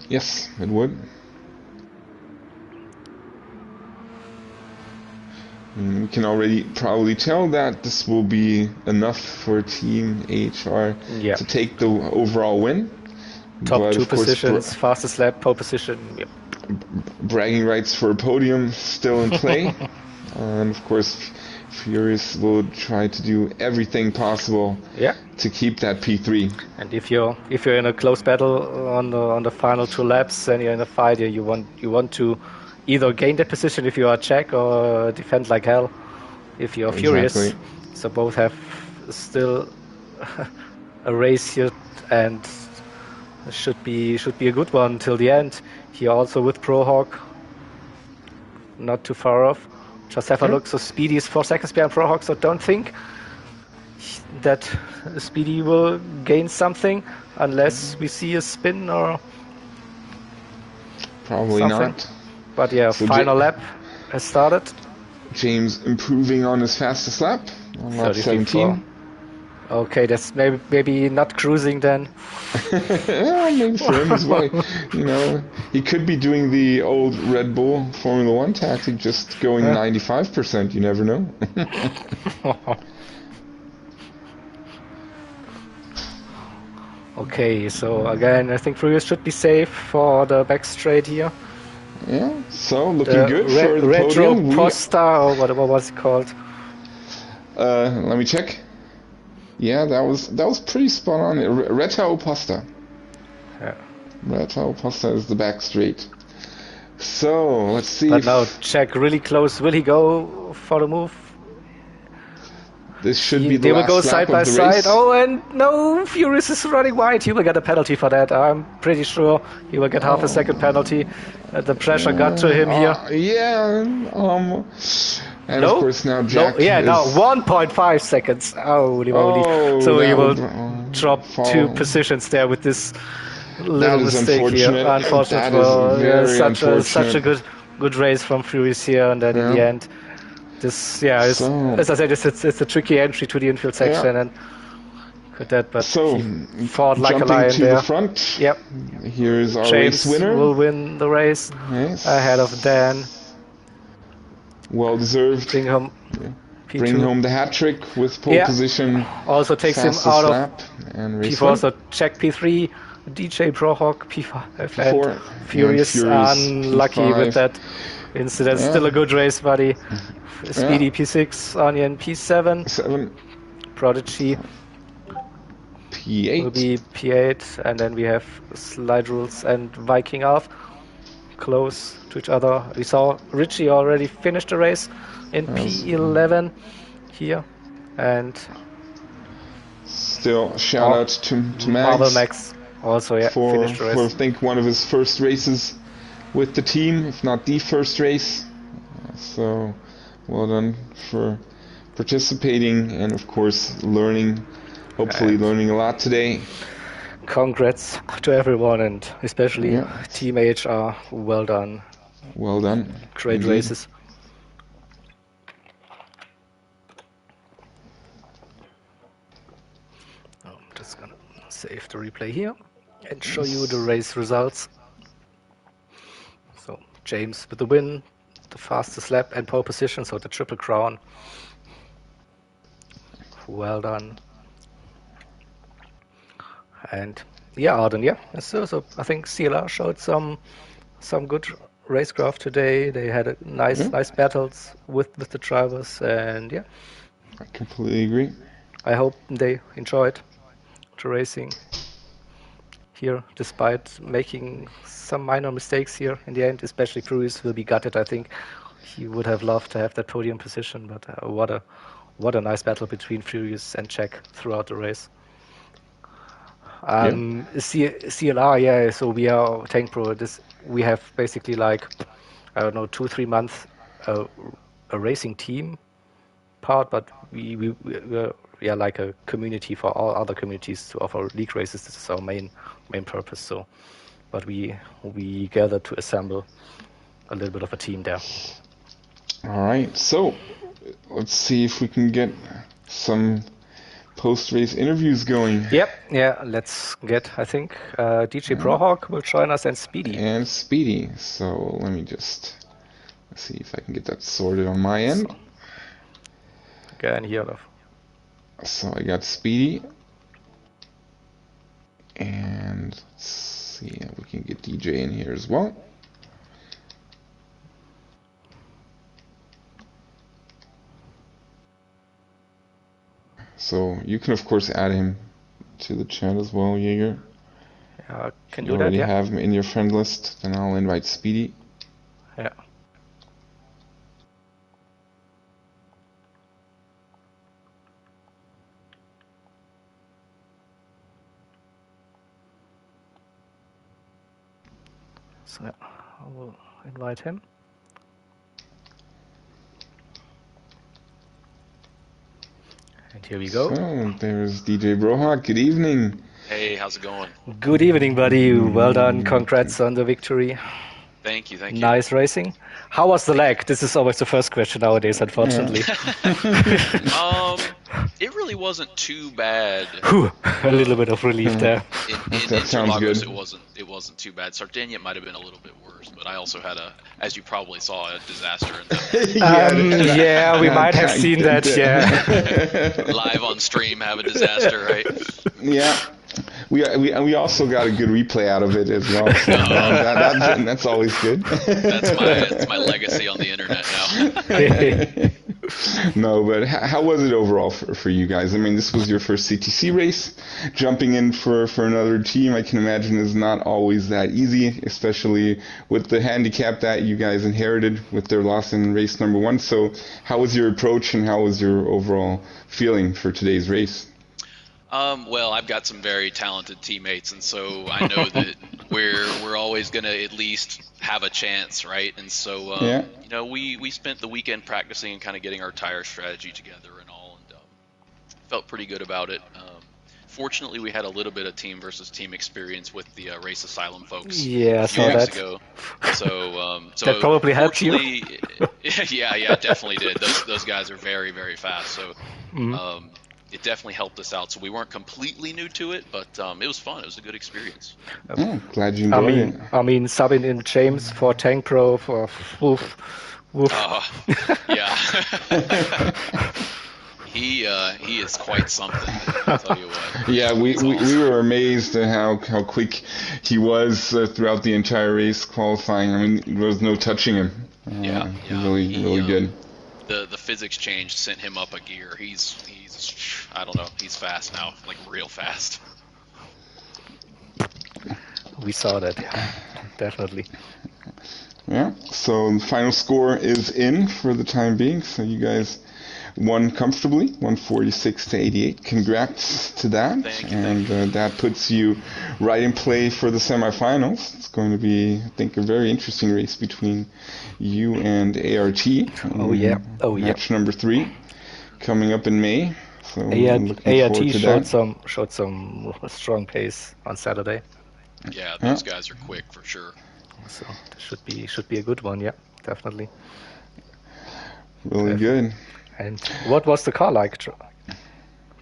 Yes, it would. We can already probably tell that this will be enough for Team AHR to take the overall win. Top 2 positions, fastest lap, pole position. Yep. Bragging rights for a podium still in play. And of course, Furious will try to do everything possible to keep that P3. And if you're in a close battle on the final 2 laps, and you're in a fight, you want to either gain that position if you are Jack, or defend like hell if you're Furious. So both have still a race here, and should be a good one till the end. Here also with ProHawk, not too far off. Just have a look. So Speedy is 4 seconds behind ProHawk, so don't think that Speedy will gain something unless we see a spin or probably something. Not. But yeah, so final lap has started. James improving on his fastest lap on lap 17. Okay, that's maybe not cruising then. Maybe for him as well. You know, he could be doing the old Red Bull Formula 1 tactic, just going 95%. You never know. Okay, so again, I think Furious should be safe for the back straight here. Yeah, so looking good for the Retro podium. Posta, or whatever was it called? Let me check. Yeah, that was pretty spot on. Retro Posta. Yeah. Retro Posta is the back straight. So let's see. But now check really close. Will he go for the move? This should be the they will last go lap side of by the side. race. Oh, and no, Furious is running wide. He will get a penalty for that. I'm pretty sure he will get half a second penalty. The pressure got to him here. Yeah. And No? of course now Jack. No, yeah, is... now 1.5 seconds. Holy moly. Oh, So he will would, drop fall. 2 positions there with this little that is mistake here. Unfortunate. That is very unfortunate. Such a good race from Furious here, and then in the end, this as I said, it's a tricky entry to the infield section, and could that, but he fought like a lion to there. The front. Yep. Here is our James race winner. will win the race ahead of Dan. Well deserved. Bring home the hat trick with pole position. Also takes him out of and P4. So check P3. DJ Brohawk P5 and Furious unlucky P5. with that incident. Still a good race, buddy. Speedy P6, Onion P7, Prodigy P8 will be P8, and then we have Slide Rules and Viking Alf close to each other. We saw Richie already finished the race in P11 here, and still shout out to Max. Marvel Max also finished the race. For I think one of his first races with the team, if not the first race. So well done for participating and of course hopefully learning a lot today. Congrats to everyone and especially Team AHR. Well done. Well done. Great races. I'm just gonna save the replay here and show you the race results. So James with the win, the fastest lap and pole position, so the triple crown. Well done. And Arden, so I think CLR showed some good racecraft today. They had a nice battles with the drivers, and I completely agree. I hope they enjoyed the racing here, despite making some minor mistakes here in the end. Especially Furious will be gutted. I think he would have loved to have that podium position, but what a nice battle between Furious and Jack throughout the race. CLR, so we are Tank Pro. We have basically like, I don't know, 2-3 months a racing team part, but we're like a community for all other communities to offer league races. This is our main purpose. So, but we gather to assemble a little bit of a team there. All right, so let's see if we can get some post-race interviews going. Let's get, I think, DJ Brohawk will join us and Speedy. So let me just see if I can get that sorted on my end. Again here. So I got Speedy. And let's see if we can get DJ in here as well. So you can of course add him to the chat as well, Jaeger. Can you already have him in your friend list, then I'll invite Speedy. Yeah. So I will invite him. And here we go. So there's DJ Brohawk. Good evening. Hey, how's it going? Good evening, buddy. Well done. Congrats on the victory. Thank you. Nice racing. How was the lag? This is always the first question nowadays, unfortunately. It really wasn't too bad. A little bit of relief there. That sounds good. It wasn't too bad. Sardinia might have been a little bit worse, but I also had as you probably saw, a disaster in the we might have seen that. Live on stream, have a disaster, right? Yeah. we also got a good replay out of it as well. So that's always good. That's my legacy on the internet now. No, but how was it overall for you guys? I mean, this was your first CTC race. Jumping in for another team, I can imagine, is not always that easy, especially with the handicap that you guys inherited with their loss in race number 1. So how was your approach and how was your overall feeling for today's race? Well, I've got some very talented teammates, and so I know that we're always going to at least have a chance, right? And so, you know, we spent the weekend practicing and kind of getting our tire strategy together and all, and felt pretty good about it. Fortunately, we had a little bit of team versus team experience with the Race Asylum folks a few years ago. So that probably helped you. yeah, definitely did. Those guys are very, very fast. So. It definitely helped us out. So we weren't completely new to it, but it was fun. It was a good experience. Oh, glad you enjoyed it. I mean, subbing in James for Tank Pro for woof. Yeah. He is quite something, I'll tell you what. Yeah, we were amazed at how quick he was throughout the entire race qualifying. I mean, there was no touching him. Yeah. Really good. The physics change sent him up a gear. He's I don't know. He's fast now, like real fast. We saw that, definitely. Yeah. So the final score is in for the time being. So you guys won comfortably, 146-88. Congrats to that. Thank you. And that puts you right in play for the semifinals. It's going to be, I think, a very interesting race between you and ART. Match number 3 coming up in May. So ART showed some strong pace on Saturday. Yeah, those guys are quick for sure. So this should be a good one. Yeah, definitely. Really good. And what was the car like?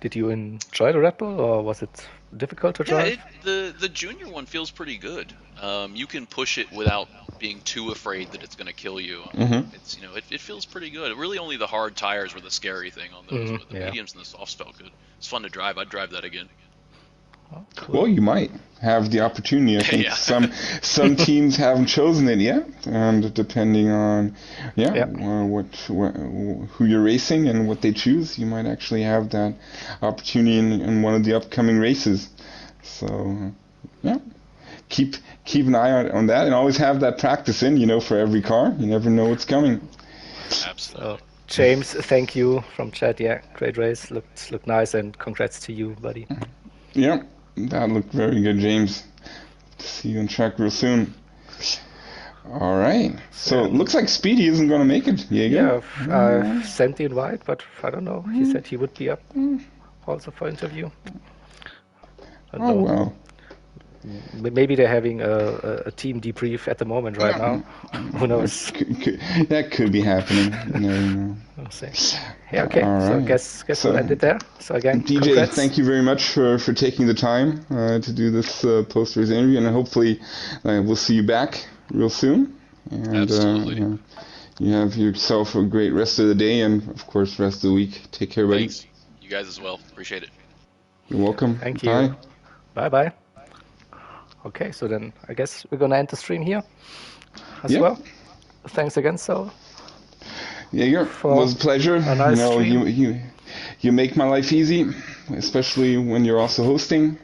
Did you enjoy the Red Bull, or was it difficult to drive? The junior one feels pretty good. You can push it without being too afraid that it's going to kill you. It's it feels pretty good. Really, only the hard tires were the scary thing on those. But the mediums and the softs felt good. It's fun to drive. I'd drive that again. Oh, cool. Well, you might have the opportunity. I think some teams haven't chosen it yet, and depending on who you're racing and what they choose, you might actually have that opportunity in one of the upcoming races. So, keep an eye on that, and always have that practice in. For every car, you never know what's coming. Absolutely. So, James, thank you from chat. Yeah, great race. Looked nice, and congrats to you, buddy. Yeah. That looked very good, James. See you on track real soon. All right. So it looks like Speedy isn't going to make it, Jaeger. Yeah, sent the invite, but I don't know. He said he would be up also for interview. Well. Maybe they're having a team debrief at the moment right now. Who knows? That could be happening. You never know. We'll see. Yeah, okay. All so right. guess we'll end it there. So again, DJ, congrats. thank you very much for taking the time to do this post-race interview, and hopefully we'll see you back real soon. And, Absolutely. You have yourself a great rest of the day, and of course, rest of the week. Take care, buddy. Thanks. You guys as well. Appreciate it. You're welcome. Thank you. Bye. Bye. Okay, so then I guess we're gonna end the stream here as well. Thanks again, so. Yeah, it was a pleasure. A nice stream. You make my life easy, especially when you're also hosting.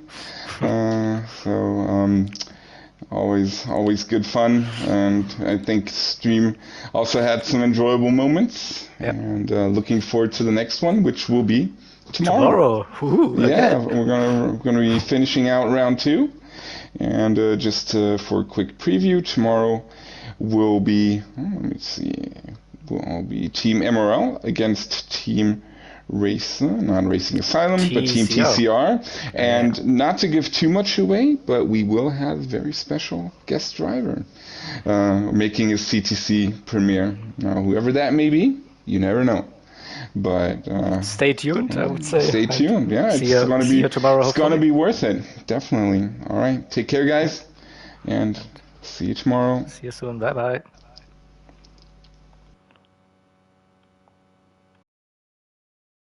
Always good fun, and I think stream also had some enjoyable moments. Yeah. And looking forward to the next one, which will be tomorrow. Okay. We're gonna be finishing out round 2. And just for a quick preview, tomorrow will be, will be Team MRL against Team not Racing Asylum, but Team TCR. And not to give too much away, but we will have a very special guest driver making his CTC premiere. Now, whoever that may be, you never know. But stay tuned, I would say. Stay tuned. Yeah, it's going to be worth it. Definitely. All right. Take care, guys, and see you tomorrow. See you soon. Bye.